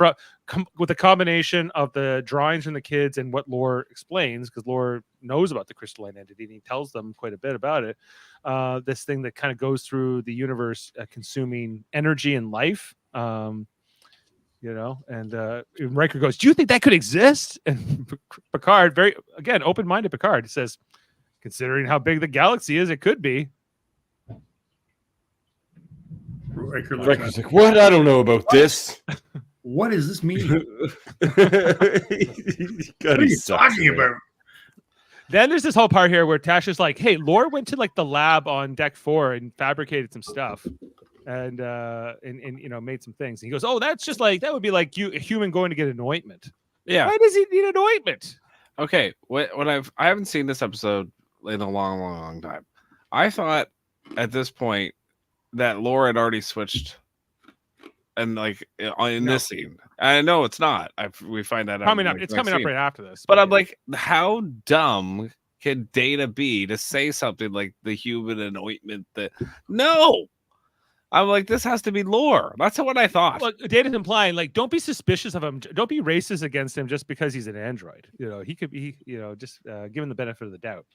with a combination of the drawings from the kids and what Lore explains, because Lore knows about the crystalline entity and he tells them quite a bit about it. This thing that kind of goes through the universe, consuming energy and life. And Riker goes, "Do you think that could exist?" And Picard, very again open-minded Picard, says, "Considering how big the galaxy is, it could be." Riker's like, "What? I don't know about this. What does this mean? What are you talking about?" Then there's this whole part here where Tasha's like, "Hey, Lore went to like the lab on deck 4 and fabricated some stuff, and made some things." And he goes, "Oh, that's just like that would be like a human going to get an ointment." Yeah. Why does he need an ointment? Okay, I haven't seen this episode in a long time. I thought at this point that Laura had already switched, and like in this scene, I know it's not. We find that coming up. It's coming up right after this. But I'm like, how dumb can Data be to say something like the human anointment? No, I'm like, this has to be Lore. That's what I thought. Well, Data's implying like, don't be suspicious of him. Don't be racist against him just because he's an android. He could be, just give him the benefit of the doubt.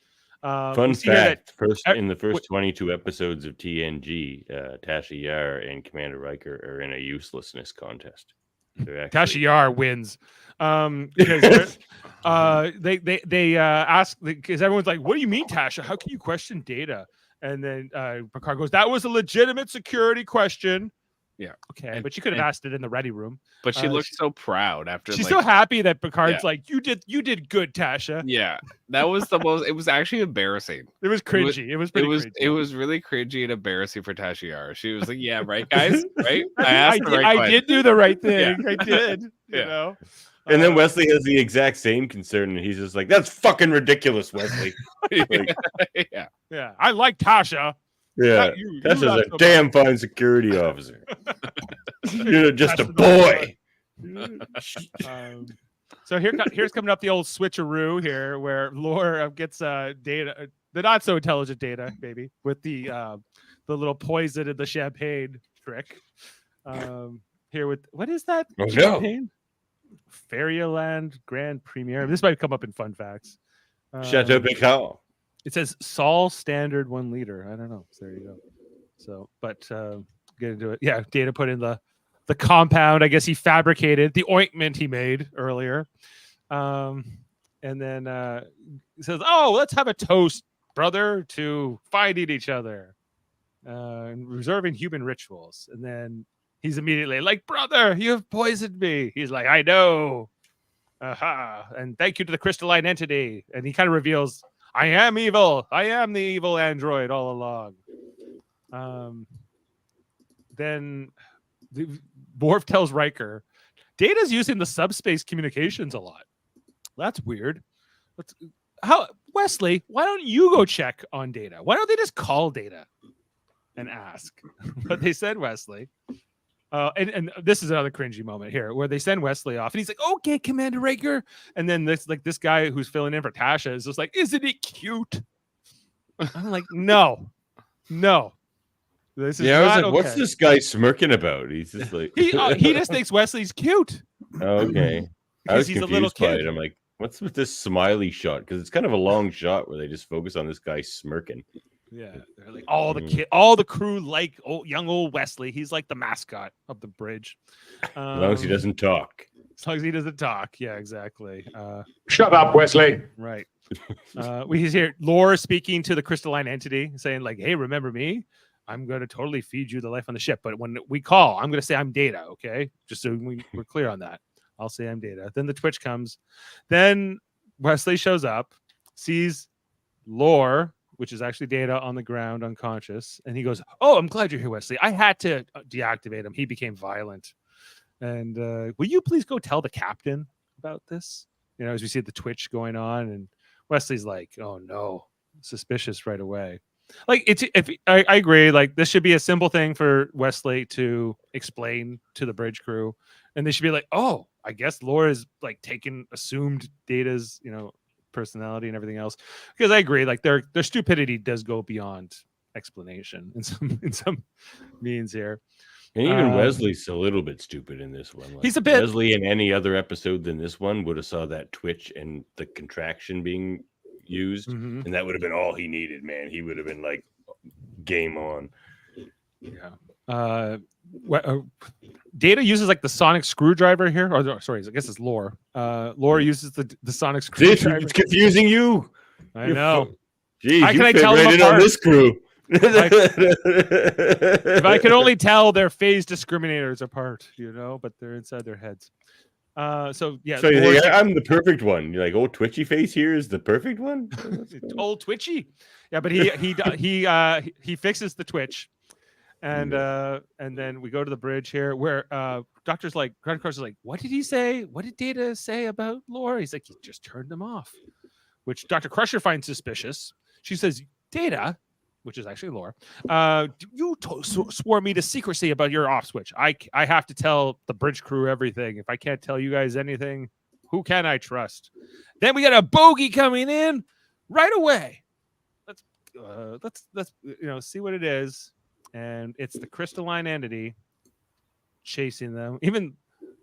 Fun fact: in the first 22 episodes of TNG, Tasha Yar and Commander Riker are in a uselessness contest. Tasha Yar wins because they ask, because everyone's like, "What do you mean, Tasha? How can you question Data?" And then Picard goes, "That was a legitimate security question." Yeah. Okay, but she could have asked it in the ready room. But she looked so proud after. She's so happy that Picard's like, "You did good, Tasha." Yeah, that was the most. It was actually embarrassing. It was cringy. It was really cringy and embarrassing for Tasha Yar. She was like, "Yeah, right, guys, right." I did do the right thing. Yeah. I did. And then Wesley has the exact same concern, and he's just like, "That's fucking ridiculous, Wesley." Yeah. I like Tasha. Yeah, Tasha's a damn fine security officer. You're just a boy. So here's coming up the old switcheroo here, where Lore gets Data, the not so intelligent Data, baby, with the little poison in the champagne trick. Here with what is that? Oh, champagne? No. Fairyland Grand Premiere. This might come up in fun facts. Chateau Picard. It says Sol Standard 1 liter. I don't know. So there you go. So, but get into it. Yeah, Data put in the compound. I guess he fabricated the ointment he made earlier. And then he says, "Oh, let's have a toast, brother, to finding each other and reserving human rituals." And then he's immediately like, "Brother, you have poisoned me." He's like, "I know. Aha. And thank you to the crystalline entity." And he kind of reveals, "I am evil. I am the evil android all along." Then Worf tells Riker, "Data's using the subspace communications a lot." That's weird. Wesley, why don't you go check on Data? Why don't they just call Data and ask? But they said Wesley. And this is another cringy moment here where they send Wesley off and he's like, "Okay, Commander Riker." And then this guy who's filling in for Tasha is just like, "Isn't it cute?" I'm like, no. This is I was like, okay. "What's this guy smirking about?" He's just like, he just thinks Wesley's cute. Okay. I was he's confused a little by kid. it. I'm like, what's with this smiley shot? Because it's kind of a long shot where they just focus on this guy smirking. Yeah, they're like all the crew like young old Wesley. He's like the mascot of the bridge. As long as he doesn't talk. As long as he doesn't talk. Yeah, exactly. Shut up, Wesley. Right. He's here. Lore speaking to the crystalline entity, saying like, "Hey, remember me? I'm going to totally feed you the life on the ship. But when we call, I'm going to say I'm Data. Okay, just so we're clear on that. I'll say I'm Data." Then the Twitch comes. Then Wesley shows up, sees Lore, which is actually Data, on the ground, unconscious. And he goes, "Oh, I'm glad you're here, Wesley. I had to deactivate him. He became violent. And will you please go tell the captain about this?" As we see the Twitch going on. And Wesley's like, "Oh, no." Suspicious right away. Like I agree. Like this should be a simple thing for Wesley to explain to the bridge crew, and they should be like, "Oh, I guess Laura's like assumed Data's personality and everything else." Because I agree, like their stupidity does go beyond explanation in some means here. And even Wesley's a little bit stupid in this one. Like, he's a bit. Wesley in any other episode than this one would have saw that twitch and the contraction being used, and that would have been all he needed, man. He would have been like game on. Yeah. Data uses like the sonic screwdriver here, or sorry, I guess it's Lore. Lore uses the sonic screwdriver. It's confusing you. I know. Jeez, how can I tell them apart? On this crew? If I could only tell their phase discriminators apart, but they're inside their heads. So yeah. So you think I'm the perfect one? You're like, oh, Twitchy face here is the perfect one. Old Twitchy. Yeah, but he fixes the twitch, and then we go to the bridge here where Dr. Crusher's like, what did he say? What did Data say about Lore? He's like, he just turned them off, which Dr. Crusher finds suspicious. She says, Data, which is actually Lore, you swore me to secrecy about your off switch. I have to tell the bridge crew everything. If I can't tell you guys anything, who can I trust? Then we got a bogey coming in right away. Let's see what it is, and it's the crystalline entity chasing them. Even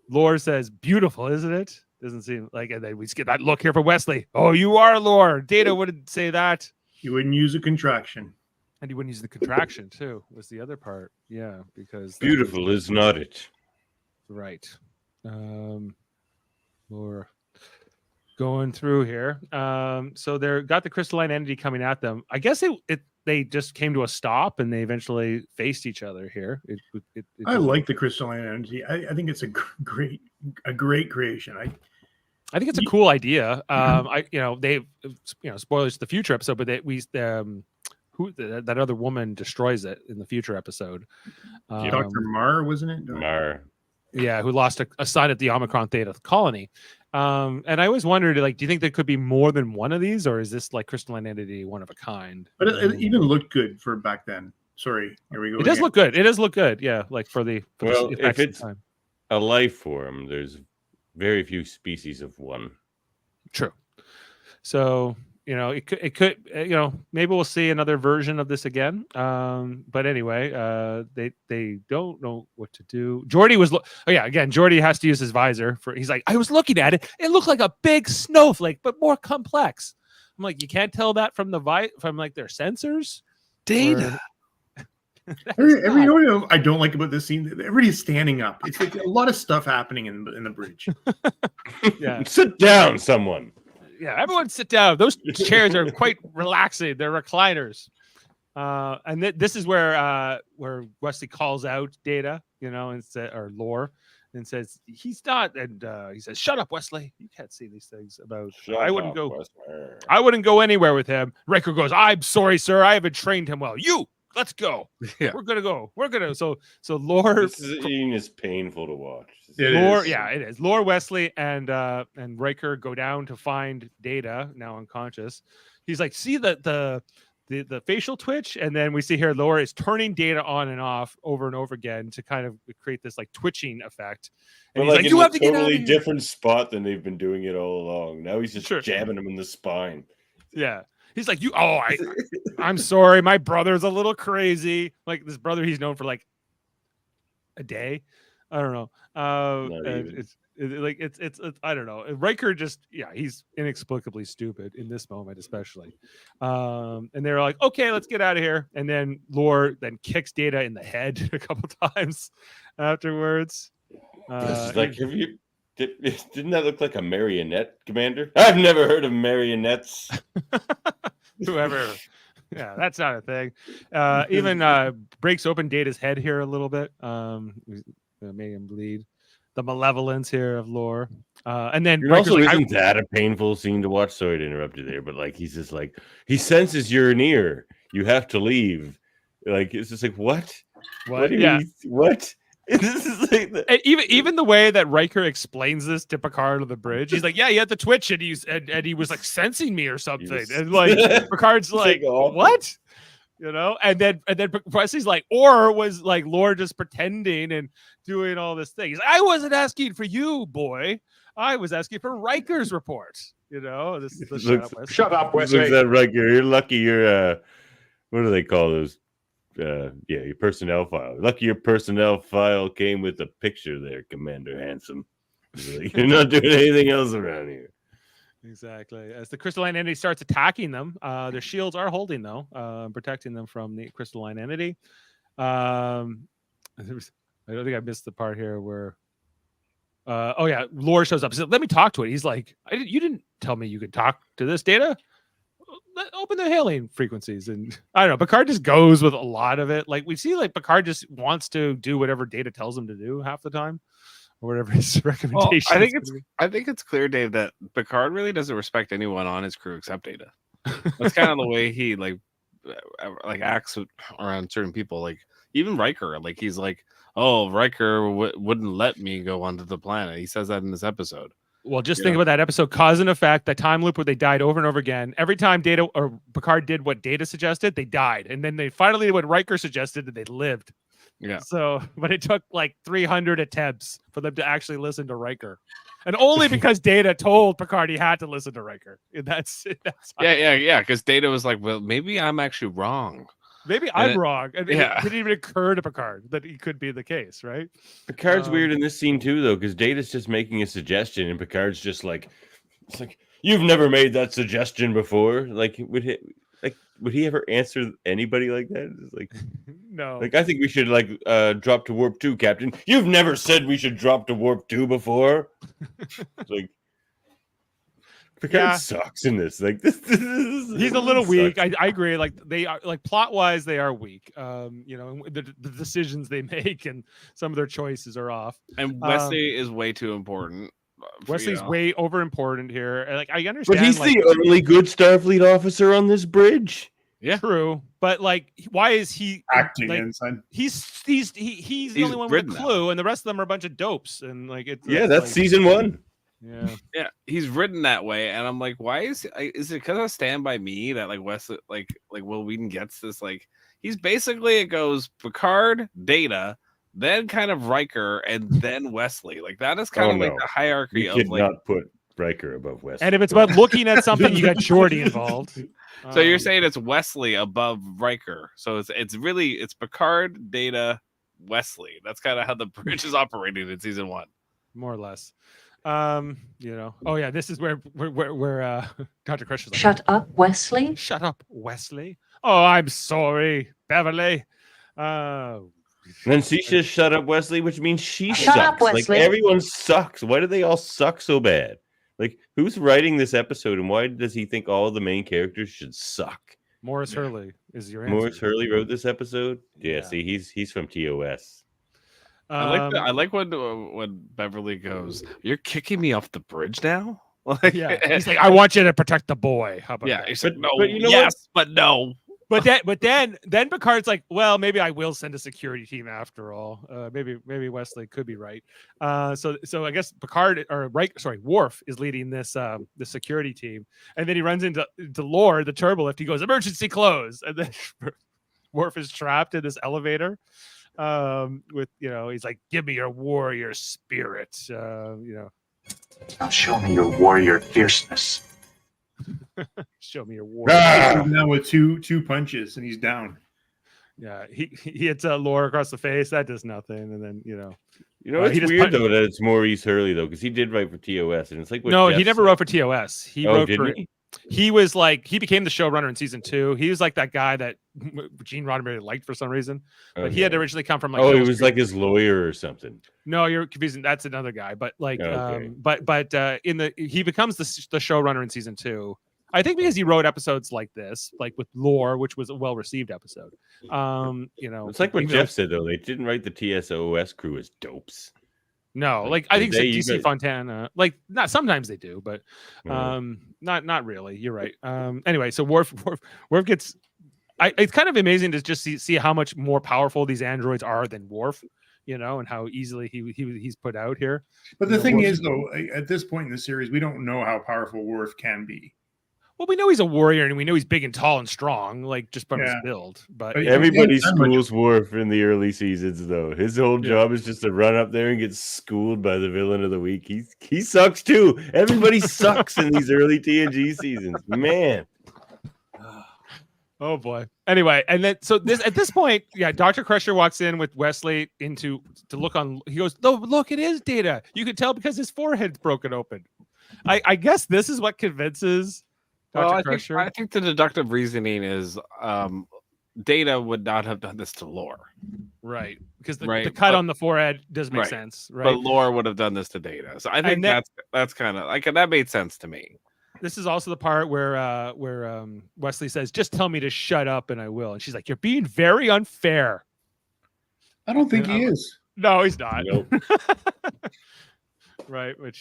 Lore says, "Beautiful, isn't it?" Doesn't seem like, and then we just get that look here for Wesley. Oh, you are Lore. Data wouldn't say that. You wouldn't use a contraction. And he wouldn't use the contraction too, was the other part. Yeah, because beautiful is not it. Right. We're going through here. So they're got the crystalline entity coming at them. I guess they just came to a stop and they eventually faced each other here. I like the crystalline entity. I think it's a great creation. I think it's a cool idea. Spoilers to the future episode, but that other woman destroys it in the future episode. Dr. Marr, wasn't it? Marr. Yeah, who lost a son at the Omicron Theta colony. And I always wondered, like, do you think there could be more than one of these, or is this like crystalline entity one of a kind? But it even looked good for back then. Sorry, here we go. It does look good. It does look good. Yeah, like if it's a life form, there's very few species of one. True. So it could maybe we'll see another version of this again. But anyway, they don't know what to do. Jordy was again, Jordy has to use his visor he's like, I was looking at it. It looked like a big snowflake, but more complex. I'm like, you can't tell that from from like their sensors. Data. I don't like about this scene. Everybody's standing up. It's like a lot of stuff happening in the bridge. Yeah. Sit down, someone. Yeah, everyone sit down. Those chairs are quite relaxing. They're recliners. And this is where Wesley calls out Data, or Lore, and says he's not. And he says, "Shut up, Wesley. You can't see these things about. I wouldn't go anywhere with him." Riker goes, "I'm sorry, sir. I haven't trained him well. Let's go. Yeah. We're gonna. So Lore. This is painful to watch. Lore, yeah, it is. Lore, Wesley, and Riker go down to find Data, now unconscious. He's like, see the facial twitch, and then we see here Lore is turning Data on and off over and over again to kind of create this like twitching effect. And he's like, you have to get out of here. Totally different spot than they've been doing it all along. Now he's just jabbing him in the spine. Yeah. He's like, I'm sorry, my brother's a little crazy. Like this brother he's known for like a day. I don't know. It's I don't know. Riker just he's inexplicably stupid in this moment, especially. And they're like, okay, let's get out of here. And then Lore then kicks Data in the head a couple times afterwards. Didn't that look like a marionette, Commander? I've never heard of marionettes. Whoever. Yeah, that's not a thing. Even breaks open Data's head here a little bit. Made him bleed. The malevolence here of Lore. And then also isn't that a painful scene to watch? Sorry to interrupt you there, but like he's just like he senses you're near. You have to leave. Like it's just like what? What? What? This is like even the way that Riker explains this to Picard on the bridge, he's like, "Yeah, you had to twitch, and he was like sensing me or something," and like Picard's like, "What?" you know, and then Wesley's like, or was like Lore just pretending and doing all this thing. He's like, I wasn't asking for you, boy. I was asking for Riker's report. You know, this is the Shut up, Looks Wesley. that Riker. You're lucky. You're what do they call those? Your personnel file. Lucky your personnel file came with a picture there, Commander Handsome. Like, you're not doing anything else around here. Exactly. As the crystalline entity starts attacking them, their shields are holding though, protecting them from the crystalline entity. I don't think I missed the part here where. Lore shows up. Says, let me talk to it. He's like, you didn't tell me you could talk to this data. Open the hailing frequencies, and I don't know. Picard just goes with a lot of it. Like we see, like Picard just wants to do whatever Data tells him to do half the time, or whatever his recommendation. Well, I think it's clear, Dave, that Picard really doesn't respect anyone on his crew except Data. That's kind of the way he like acts around certain people. Like even Riker, like he's like, oh, Riker wouldn't let me go onto the planet. He says that in this episode. Well, just think about that episode, cause and effect, that time loop where they died over and over again. Every time Data or Picard did what Data suggested, they died. And then they finally did what Riker suggested, and they lived. Yeah. So, but it took like 300 attempts for them to actually listen to Riker. And only because Data told Picard he had to listen to Riker. That's Yeah. Because Data was like, well, maybe I'm actually wrong. Maybe I'm wrong. It didn't even occur to Picard that it could be the case, right? Picard's weird in this scene too, though, because Data's just making a suggestion, and Picard's just like, it's like, you've never made that suggestion before. Like, would he ever answer anybody like that? It's like, no. Like, I think we should drop to warp 2, Captain. You've never said we should drop to warp 2 before. It's like, Picard sucks in this. Like he's a little weak. I agree. Like they are, like plot wise, they are weak. The decisions they make and some of their choices are off. And Wesley is way too important. Wesley's way over important here. Like I understand, but he's the only good Starfleet officer on this bridge. Yeah, true. But like, why is he acting inside? He's the only one with a clue, and the rest of them are a bunch of dopes. And like, that's season 1. Yeah, he's written that way, and I'm like, why is it because of Stand By Me that like Wesley, like Will Wheaton gets this? Like, he's basically, it goes Picard, Data, then kind of Riker, and then Wesley. Like that is kind of like the hierarchy of like. Not put Riker above Wesley. And if it's about looking at something, you got Geordi involved. So you're saying it's Wesley above Riker? So it's Picard, Data, Wesley. That's kind of how the bridge is operating in season 1, more or less. Oh yeah, this is where Dr. Crusher is like, Shut up, Wesley. Shut up, Wesley. Oh, I'm sorry, Beverly. Then she says, "Shut up, Wesley," which means she Shut sucks. up, Wesley. Like everyone sucks. Why do they all suck so bad? Like, who's writing this episode, and why does he think all the main characters should suck? Morris Hurley is your answer. Morris Hurley wrote this episode. Yeah. See, he's from TOS. I like when Beverly goes, "You're kicking me off the bridge now." Like, he's like, "I want you to protect the boy." How about that? He's like, "No, but you know what? But no." But then Picard's like, "Well, maybe I will send a security team after all. Maybe Wesley could be right." So I guess Worf is leading this the security team, and then he runs into Lore, the turbolift. He goes, "Emergency close," and then Worf is trapped in this elevator. With he's like, "Give me your warrior spirit." Now show me your warrior fierceness. Show me your warrior. Now with two punches and he's down. Yeah, he hits Lore across the face. That does nothing, and then it's weird though that it's Maurice Hurley though, because he did write for TOS, and it's like he never wrote for TOS. He wrote for. He? He was like, he became the showrunner in season 2. He was like that guy that Gene Roddenberry liked for some reason, but he had originally come from like. Oh, he was like his lawyer or something. No, you're confusing. That's another guy, but like, Okay. He becomes the showrunner in season 2. I think because he wrote episodes like this, like with Lore, which was a well-received episode. It's like what Jeff said though. They didn't write the TSOS crew as dopes. No, like I think DC Fontana, like not sometimes they do, but not really. You're right. Anyway, so Worf gets. It's kind of amazing to just see how much more powerful these androids are than Worf, and how easily he's put out here. But the thing is, though, at this point in the series, we don't know how powerful Worf can be. Well, we know he's a warrior, and we know he's big and tall and strong, like just from his Yeah. build. But But Everybody Yeah, much- schools Worf in the early seasons, though. His whole job is just to run up there and get schooled by the villain of the week. He sucks too. Everybody sucks in these early TNG seasons, man. oh boy. Anyway, and then so this at this point, yeah, Dr. Crusher walks in with Wesley to look on. He goes, "No, look, it is Data. You can tell because his forehead's broken open." I guess this is what convinces Dr. Well, Crusher. I think the deductive reasoning is Data would not have done this to Lore, Right, because the Right, cut but- on the forehead does make Right, sense, right? but Lore would have done this to Data. So I think And that- that's kind of like that made sense to me. This is also the part where Wesley says, "Just tell me to shut up, and I will." And she's like, "You're being very unfair." I don't think he is. No, he's not. Nope. Right, but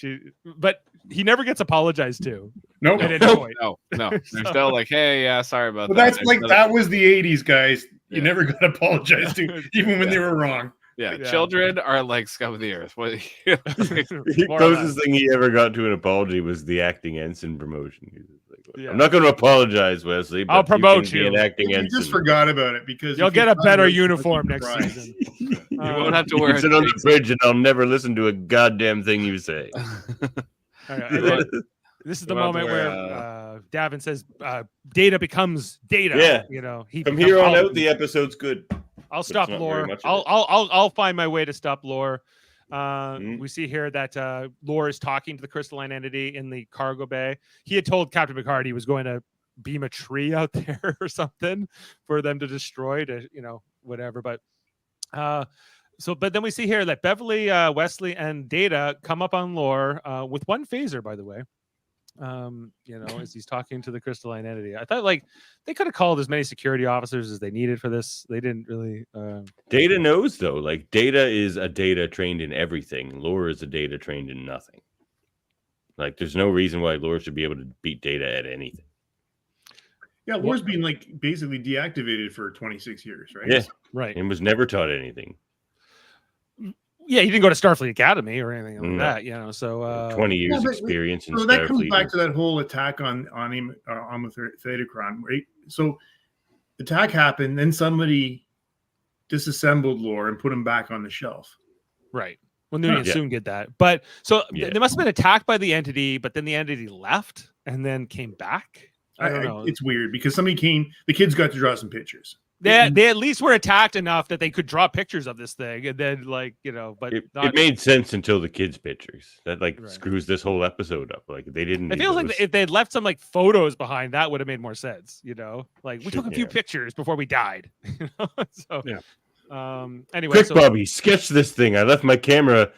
he never gets apologized to Nope. at any point. No, they're still like, hey, yeah, sorry about But that. that's like that was the '80s, guys. You Yeah. never got apologized to, even when they were wrong. Yeah, Yeah. children are like scum of the earth. What? The More or closest less. thing he ever got to an apology was the acting ensign promotion. He was like, Yeah. I'm not going to apologize, Wesley. But I'll promote can be you. an acting You ensign. just forgot about it because You'll if get you a thought better about it, you uniform would next cry. season. You won't have to You wear can sit on the fridge and I'll never listen to a goddamn thing you say. All right, and then this is the You won't moment wear, where Davan says, "Data becomes Data." Yeah. You know, he From becomes here on all- out, the episode's good. I'll it's stop not Lore. very much of I'll find my way to stop Lore. Mm. We see here that Lore is talking to the crystalline entity in the cargo bay. He had told Captain Picard he was going to beam a tree out there or something for them to destroy, to whatever. But but then we see here that Beverly, Wesley, and Data come up on Lore with one phaser, by the way. As he's talking to the crystalline entity. I thought like they could have called as many security officers as they needed for this. They didn't really. Data knows, though. Like, Data is a Data trained in everything. Lore is a Data trained in nothing. Like, there's no reason why Lore should be able to beat Data at anything. Yeah, Lore's been like basically deactivated for 26 years, right? Yeah. Right. And was never taught anything. Yeah, he didn't go to Starfleet Academy or anything like No. that, So 20 years but- experience in So that comes Starfleet. back to that whole attack on him on the Thetacron, right? So attack happened, then somebody disassembled Lore and put him back on the shelf. right. Well, Noonien Yeah. soon did that, but so Yeah. they must have been attacked by the entity, but then the entity left and then came back. I don't know. It's weird because somebody came. The kids got to draw some pictures. They at least were attacked enough that they could draw pictures of this thing, and then but It not, made sense until the kids' pictures. That Right. screws this whole episode up. Like, they didn't. it need feels like those. if they had left some like photos behind, that would have made more sense. Like we Shit, took a few yeah. pictures before we died. So Yeah. Anyway, Quick, so Bobby, sketch this thing. I left my camera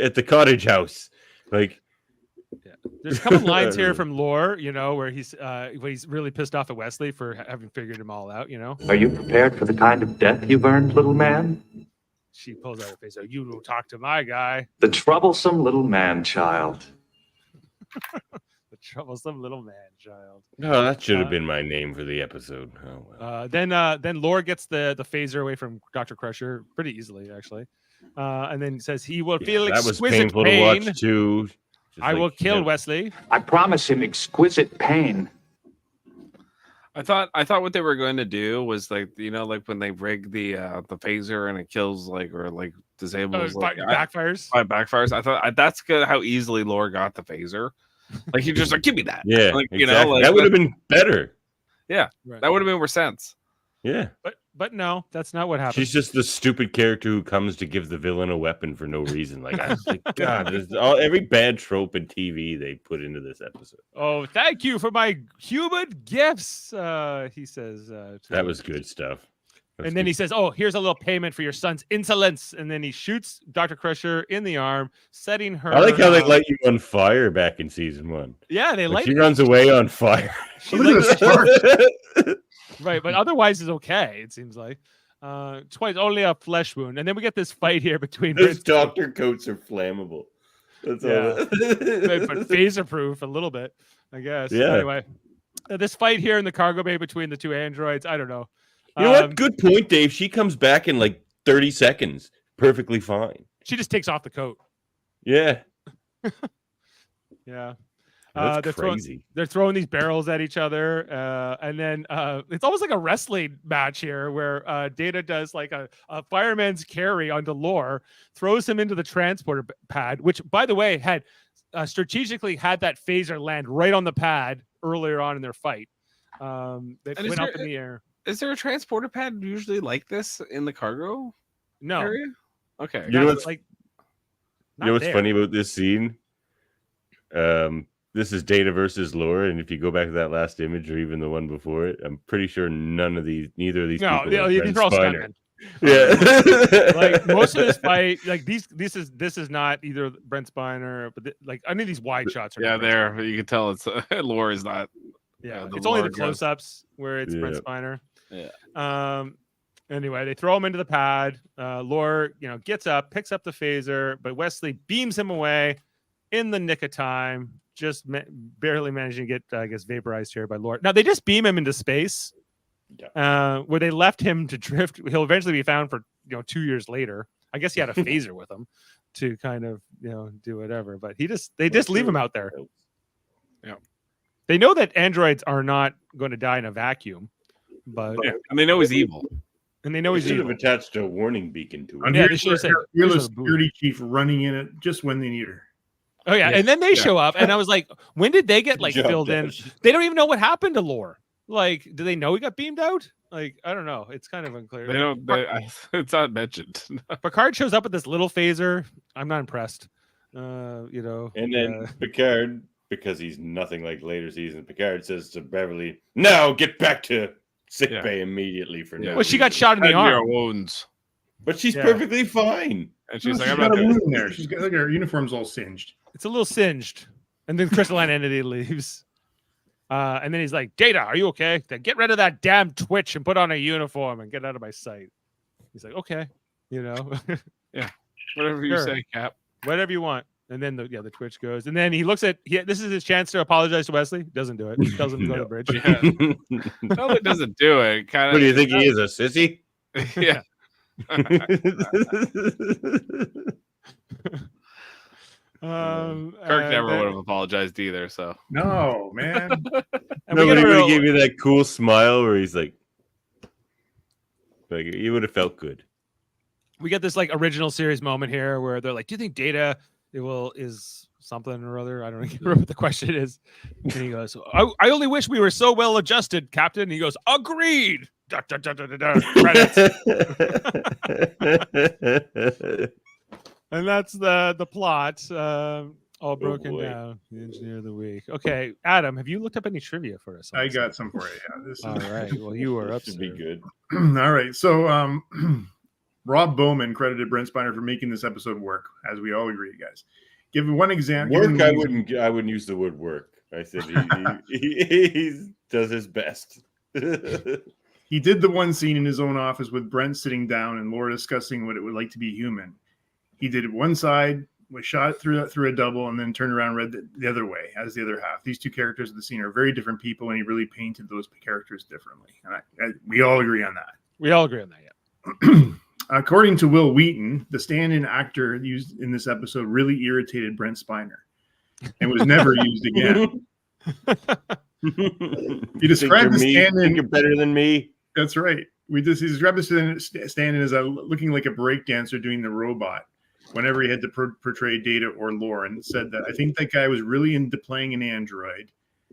at the cottage house. Like, there's a couple lines here from Lore, where he's when he's really pissed off at Wesley for having figured him all out. Are you prepared for the kind of death you've earned, little man? She pulls out her face. You will talk to my guy, The troublesome little man child. the troublesome little man child. no, that should have been my name for the episode. Oh, well. Then Lore gets the phaser away from Dr. Crusher pretty easily, actually, and then says he will feel that was exquisite painful pain. to watch, too. Just I like, will kill yeah. Wesley. I promise him exquisite pain. I thought what they were going to do was like when they rig the phaser and it kills disables Backfires. backfires. I thought that's good how easily Lore got the phaser. Like he just like give me that. Yeah, like, exactly. That would have been better. That would have made more sense. Yeah. But no, that's not what happened. She's just the stupid character who comes to give the villain a weapon for no reason. Like, I was like, God, every bad trope in TV they put into this episode. Oh, thank you for my human gifts, he says. That was good stuff. And then he says, "Oh, here's a little payment for your son's insolence." And then he shoots Dr. Crusher in the arm, setting her. I like how they light you on fire back in season 1. Yeah, they Like, light. she runs away on fire. She Look at the spark. right, but otherwise is okay. It seems like twice only a flesh wound, and then we get this fight here between Those Prince, doctor coats are flammable. That's Yeah. all. but phaser proof a little bit, I guess. Yeah. Anyway, this fight here in the cargo bay between the two androids. I don't know. You know what? Good point, Dave. She comes back in like 30 seconds. Perfectly fine. She just takes off the coat. Yeah. Yeah. That's crazy. They're throwing these barrels at each other, and then it's almost like a wrestling match here, where Data does like a fireman's carry on Datalore, throws him into the transporter pad, which, by the way, had strategically had that phaser land right on the pad earlier on in their fight. They went up in the air. Is there a transporter pad usually like this in the cargo area? Okay. You know what's like? Funny about this scene? This is Data versus Lore, and if you go back to that last image or even the one before it, I'm pretty sure neither of these people these are are all Brent stuntmen. Yeah, like most of this fight, like this is not either Brent Spiner, but like any of these wide shots are. Yeah, there you can tell it's Lore is not. Yeah, it's only the close-ups where it's Brent Spiner. Yeah. Anyway, they throw him into the pad. Lore, gets up, picks up the phaser, but Wesley beams him away in the nick of time. Just barely managing to get, I guess, vaporized here by Lore. Now they just beam him into space, where they left him to drift. He'll eventually be found for 2 years later. I guess he had a phaser with him to kind of do whatever. But they just leave him out there. Yeah, they know that androids are not going to die in a vacuum, but and they know he's evil. And they know he's should evil. have attached a warning beacon to it. Yeah, they should have said fearless security chief running in it just when they need her. Oh yeah, and then they show up, and I was like, when did they get like filled in? They don't even know what happened to Lore. Like, do they know he got beamed out? Like, I don't know. It's kind of unclear. They don't. It's not mentioned. Picard shows up with this little phaser. I'm not impressed. And then Picard, because he's nothing like later season, Picard says to Beverly, "Now get back to sickbay immediately for now." Well, she got shot in the arm. Wounds. But she's perfectly fine. And she's like, she's I'm got not a doing wound there. She's got like her uniform's all singed. It's a little singed. And then Crystalline Entity leaves. And then he's like, Data, are you okay? Then get rid of that damn Twitch and put on a uniform and get out of my sight. He's like, okay. Yeah. Whatever you say, Cap. Whatever you want. And then the Twitch goes. And then he looks at this is his chance to apologize to Wesley. Doesn't do it. He tells him to go to the bridge. No, it doesn't do it. Kind of. What do you think he is, a sissy? Yeah. Kirk never would have apologized either. So no, man. No, but he would have gave you that cool smile where he's like he would have felt good. We get this like original series moment here where they're like, "Do you think Data is something or other?" I don't remember what the question is. And he goes, "I only wish we were so well adjusted, Captain." And he goes, "Agreed." Credits. And that's the plot, all broken down. The Engineer of the Week. Okay, Adam, have you looked up any trivia for us? I got some for you. Yeah, this is... All right. Well, you were up. Should be good. All right. So, Rob Bowman credited Brent Spiner for making this episode work, as we all agree, guys. Give one example. Work. I wouldn't use the word work. I said he does his best. He did the one scene in his own office with Brent sitting down and Laura discussing what it would like to be human. He did it one side, was shot through a double, and then turned around and read the other way as the other half. These two characters of the scene are very different people, and he really painted those characters differently. And we all agree on that. We all agree on that, yeah. According to Will Wheaton, the stand-in actor used in this episode really irritated Brent Spiner and was never used again. He described the stand-in... Think you're better than me. That's right. He described the stand-in as looking like a breakdancer doing the robot whenever he had to portray Data or Lore, and said that I think that guy was really into playing an android,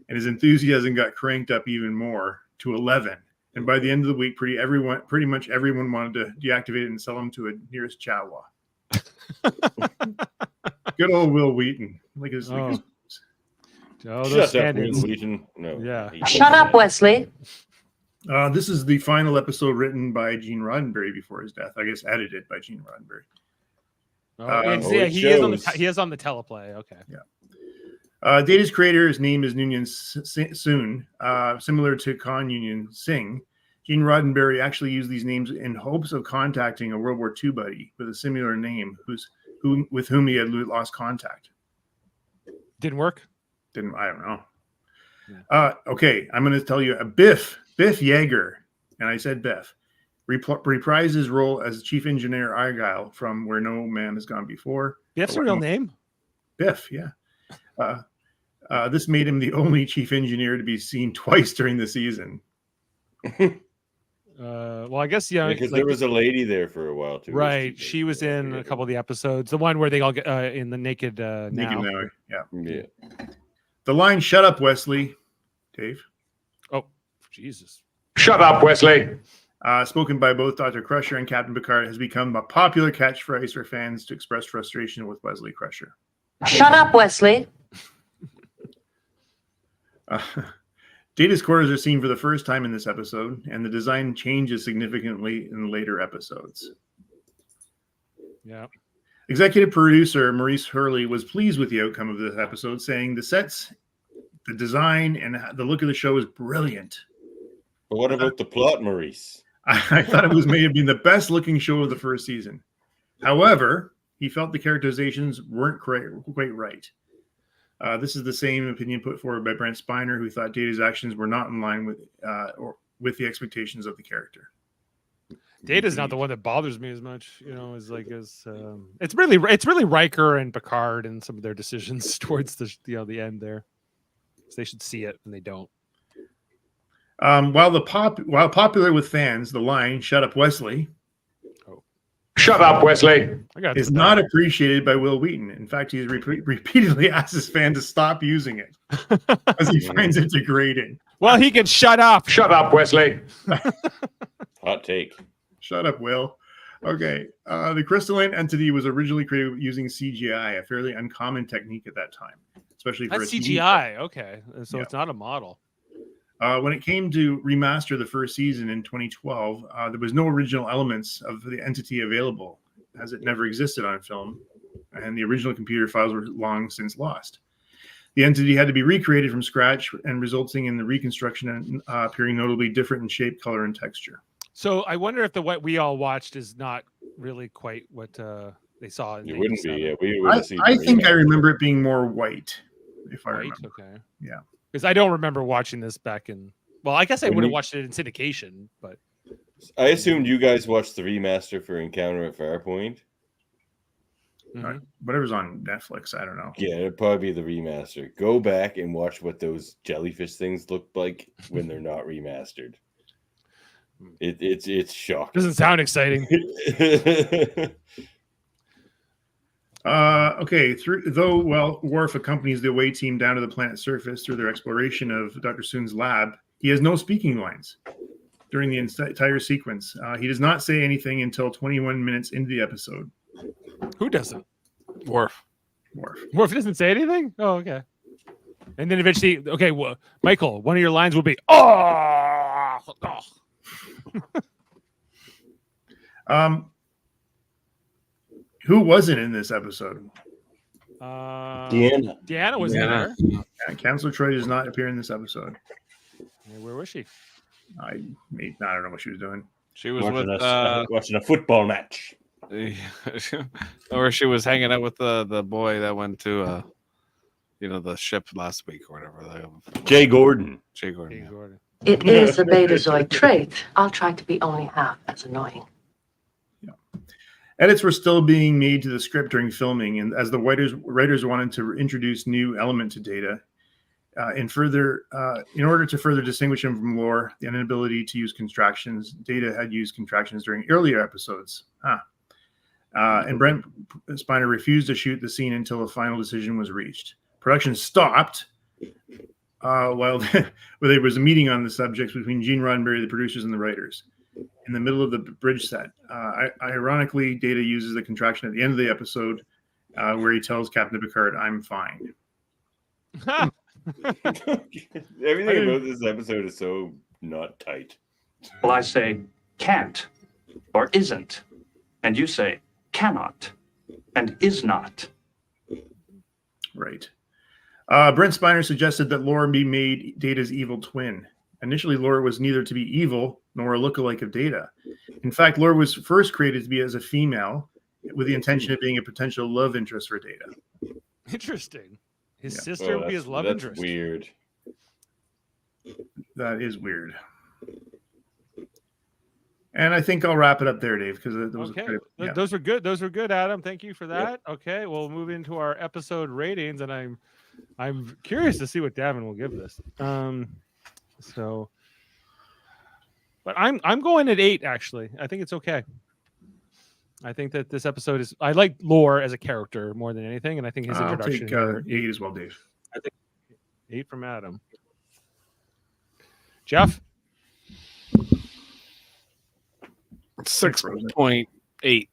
and his enthusiasm got cranked up even more to 11. And by the end of the week, pretty much everyone wanted to deactivate it and sell him to a nearest Chawa. Good old Will Wheaton. Those Shut up, stand-ins. Will Wheaton. No. Yeah. Shut up, Wesley. This is the final episode written by Gene Roddenberry before his death. I guess edited by Gene Roddenberry. He is on the teleplay. Okay. Yeah. Data's creator's name is Noonien Soon, similar to Khan Noonien Singh. Gene Roddenberry actually used these names in hopes of contacting a World War II buddy with a similar name with whom he had lost contact. Didn't work? I don't know. Yeah. Okay, I'm going to tell you Biff Yeager, and I said Biff, reprised his role as Chief Engineer Argyle from Where No Man Has Gone Before. Biff's a real name? Biff, yeah. This made him the only chief engineer to be seen twice during the season. Well, I guess Because there was a lady there for a while too. Right, she was in a couple of the episodes. The one where they all get in the naked Naked now. now, Yeah. The line "Shut up, Wesley," Dave. Oh, Jesus! Shut up, Wesley. Spoken by both Dr. Crusher and Captain Picard, has become a popular catchphrase for fans to express frustration with Wesley Crusher. Shut up, Wesley. Data's quarters are seen for the first time in this episode, and the design changes significantly in later episodes. Yeah. Executive producer Maurice Hurley was pleased with the outcome of this episode, saying the sets, the design, and the look of the show is brilliant. But what about the plot, Maurice? I thought it was may have been the best looking show of the first season. However, he felt the characterizations weren't quite right. This is the same opinion put forward by Brent Spiner, who thought Data's actions were not in line with the expectations of the character. Data's not the one that bothers me as much, as it's really Riker and Picard and some of their decisions towards the end there. So they should see it and they don't. While popular with fans, the line "Shut up, Wesley" Shut up, Wesley. is not appreciated by Will Wheaton. In fact, he's repeatedly asked his fan to stop using it because he finds it degrading. Well, he can shut up. Shut up, Wesley. Hot take. Shut up, Will. Okay. The crystalline entity was originally created using CGI, a fairly uncommon technique at that time, especially for That's a TV CGI. Okay, so Yeah. it's not a model. When it came to remaster the first season in 2012, there was no original elements of the entity available, as it never existed on film, and the original computer files were long since lost. The entity had to be recreated from scratch, and resulting in the reconstruction appearing notably different in shape, color, and texture. So I wonder if what we all watched is not really quite what they saw. In It wouldn't be. 87. Yeah, we would have seen. I think I remember it being more white, if I Right? remember. Okay. Yeah. Because I don't remember watching this back in. Well, I guess I When would have we- watched it in syndication, but I assumed you guys watched the remaster for Encounter at Farpoint. Mhm. Whatever's on Netflix, I don't know. Yeah, it'd probably be the remaster. Go back and watch what those jellyfish things look like when they're not remastered. It's shocking. doesn't sound exciting. Okay. Worf accompanies the away team down to the planet's surface through their exploration of Dr. Soon's lab. He has no speaking lines during the entire sequence. He does not say anything until 21 minutes into the episode. Who doesn't? Worf. Worf doesn't say anything? Oh, okay. And then eventually, okay, well, Michael, one of your lines will be, oh. Who wasn't in this episode? Deanna was there. Counselor Troy does not appear in this episode. Yeah, where was she? I don't know what she was doing. She was watching a football match. or she was hanging out with the boy that went to the ship last week or whatever. Jay Gordon. Jay Gordon. Hey, Yeah. Gordon. It is a Betazoid trait. I'll try to be only half as annoying. Edits were still being made to the script during filming, and as the writers wanted to introduce new element to Data, in order to further distinguish him from Lore, the inability to use contractions, Data had used contractions during earlier episodes. And Brent Spiner refused to shoot the scene until a final decision was reached. Production stopped while there was a meeting on the subject between Gene Roddenberry, the producers, and the writers. In the middle of the bridge set, ironically, Data uses the contraction at the end of the episode where he tells Captain Picard, "I'm fine." Everything about this episode is so not tight. Well, I say can't or isn't, and you say cannot and is not. Right. Brent Spiner suggested that Laura be made Data's evil twin. Initially, Laura was neither to be evil nor a lookalike of Data. In fact, Laura was first created to be as a female with the intention of being a potential love interest for Data. Interesting. His Yeah. sister would be his love That's interest. weird. That is weird. And I think I'll wrap it up there, Dave, because those Okay, yeah. those were good. Those were good, Adam. Thank you for that. Okay, we'll move into our episode ratings, and I'm I'm curious to see what Davan will give this. But I'm going at 8. Actually, I think it's okay. I think that this episode is. I like Lore as a character more than anything, and I think his I'll introduction. take 8 as well, Dave. I think 8 from Adam. Jeff, 6.8.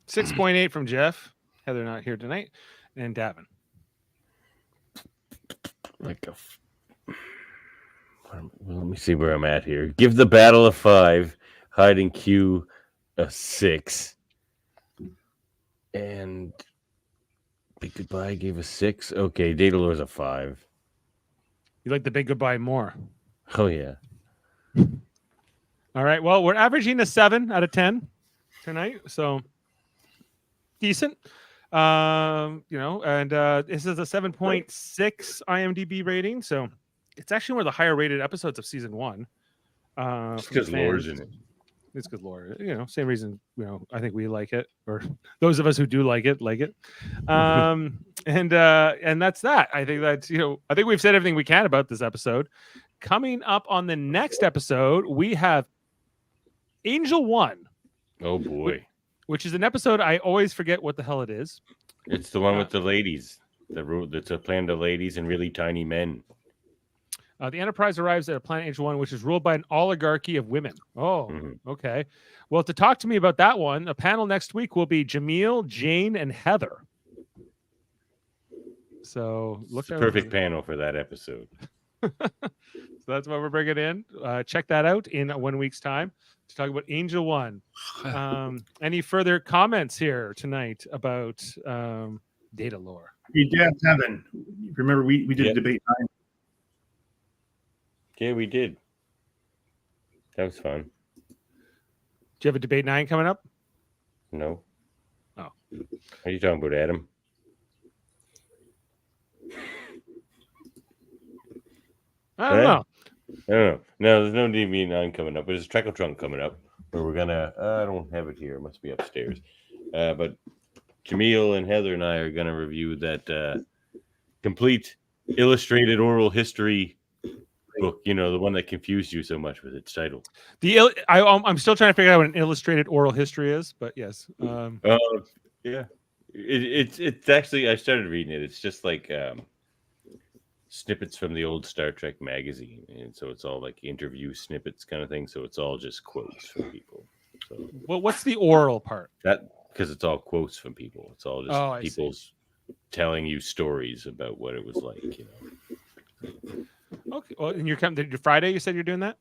6.8 from Jeff. Heather not here tonight, and Davan. Let me see where I'm at here. Give the battle a 5, hiding Q a 6, and Big Goodbye gave a 6. Okay, Datalore's a 5. You like the Big Goodbye more? Oh yeah. All right. Well, we're averaging a 7 out of 10 tonight, so decent. And this is a 7.6 IMDb rating, so it's actually one of the higher rated episodes of season 1. Just because Lore's in it. It's because Lore, same reason, I think we like it, or those of us who do like it. And that's that. I think that, I think we've said everything we can about this episode. Coming up on the next episode, we have Angel 1. Oh boy. Which is an episode I always forget what the hell it is. It's the one with the ladies. That's a planet of ladies and really tiny men. The Enterprise arrives at a planet Angel 1, which is ruled by an oligarchy of women. Oh, okay. Well, to talk to me about that one, a panel next week will be Jaemeel, Jane, and Heather. So look at perfect panel for that episode. So that's what we're bringing in. Check that out in 1 week's time to talk about Angel 1. Any further comments here tonight about Datalore? You did have Davan. Remember, we did a debate 9. Yeah, we did. That was fun. Do you have a debate 9 coming up? No. Oh. What are you talking about, Adam? I don't know. No, there's no debate 9 coming up. There's a Treckle Trunk coming up where we're gonna. I don't have it here. It must be upstairs. But Jaemeel and Heather and I are gonna review that complete illustrated oral history book, the one that confused you so much with its title. I'm still trying to figure out what an illustrated oral history is, but yes. Yeah, it's actually, I started reading it. It's just like snippets from the old Star Trek magazine, and so it's all like interview snippets kind of thing. So it's all just quotes from people. So, well, what's the oral part? That because it's all quotes from people. It's all just people's telling you stories about what it was like. Okay. Well, and you're coming Friday. You said you're doing that.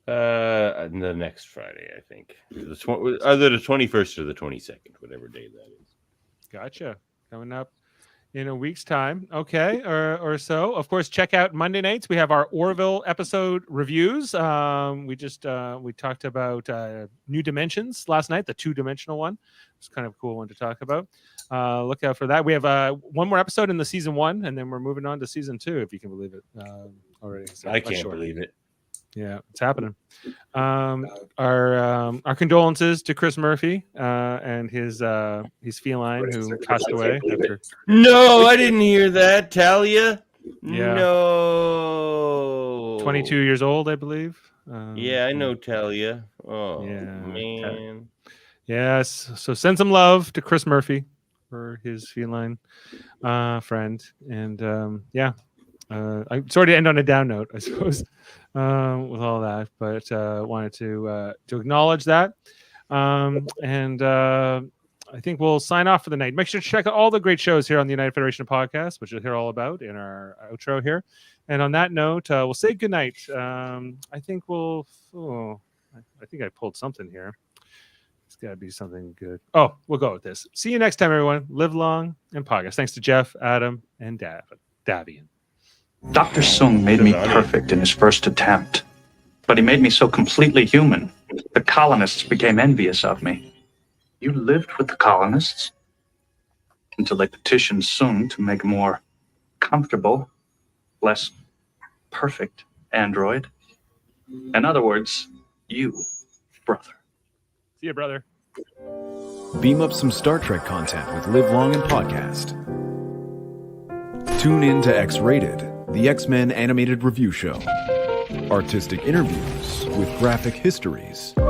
The next Friday, I think. Either the 21st or the 22nd, whatever day that is. Gotcha. Coming up in a week's time. Okay, or so. Of course, check out Monday nights. We have our Orville episode reviews. We talked about New Dimensions last night, the 2-dimensional one. It's kind of a cool one to talk about. Look out for that. We have one more episode in the season 1, and then we're moving on to season 2, if you can believe it. Already. So I can't believe it. Yeah, it's happening. Our condolences to Chris Murphy and his feline who passed away after. No, I didn't hear that. Talia. Yeah. No. 22 years old, I believe. Yeah, I know Talia. Oh yeah, man. Yes. So send some love to Chris Murphy for his feline friend, and I'm sorry to end on a down note, I suppose, with all that, but wanted to acknowledge that. I think we'll sign off for the night. Make sure to check out all the great shows here on the United Federation of Podcasts, which you'll hear all about in our outro here. And on that note, we'll say goodnight. I think I think I pulled something here. It's got to be something good. Oh, we'll go with this. See you next time, everyone. Live long and podcast. Thanks to Jeff, Adam, and Davian. Dr. Sung made me perfect in his first attempt, but he made me so completely human, the colonists became envious of me. You lived with the colonists until they petitioned Sung to make a more comfortable, less perfect android. In other words, you, brother. See you, brother. Beam up some Star Trek content with Live Long and Podcast. Tune in to X-Rated, the X-Men animated review show. Artistic interviews with graphic histories. A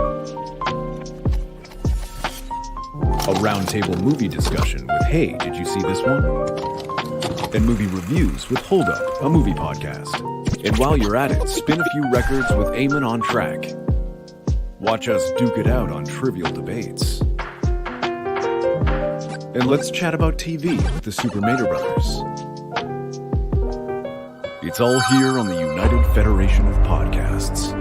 roundtable movie discussion with Hey, did you see this one? And movie reviews with Hold Up, a movie podcast. And while you're at it, spin a few records with Eamon on Track. Watch us duke it out on trivial debates. And let's chat about TV with the Super Mater Brothers. It's all here on the United Federation of Podcasts.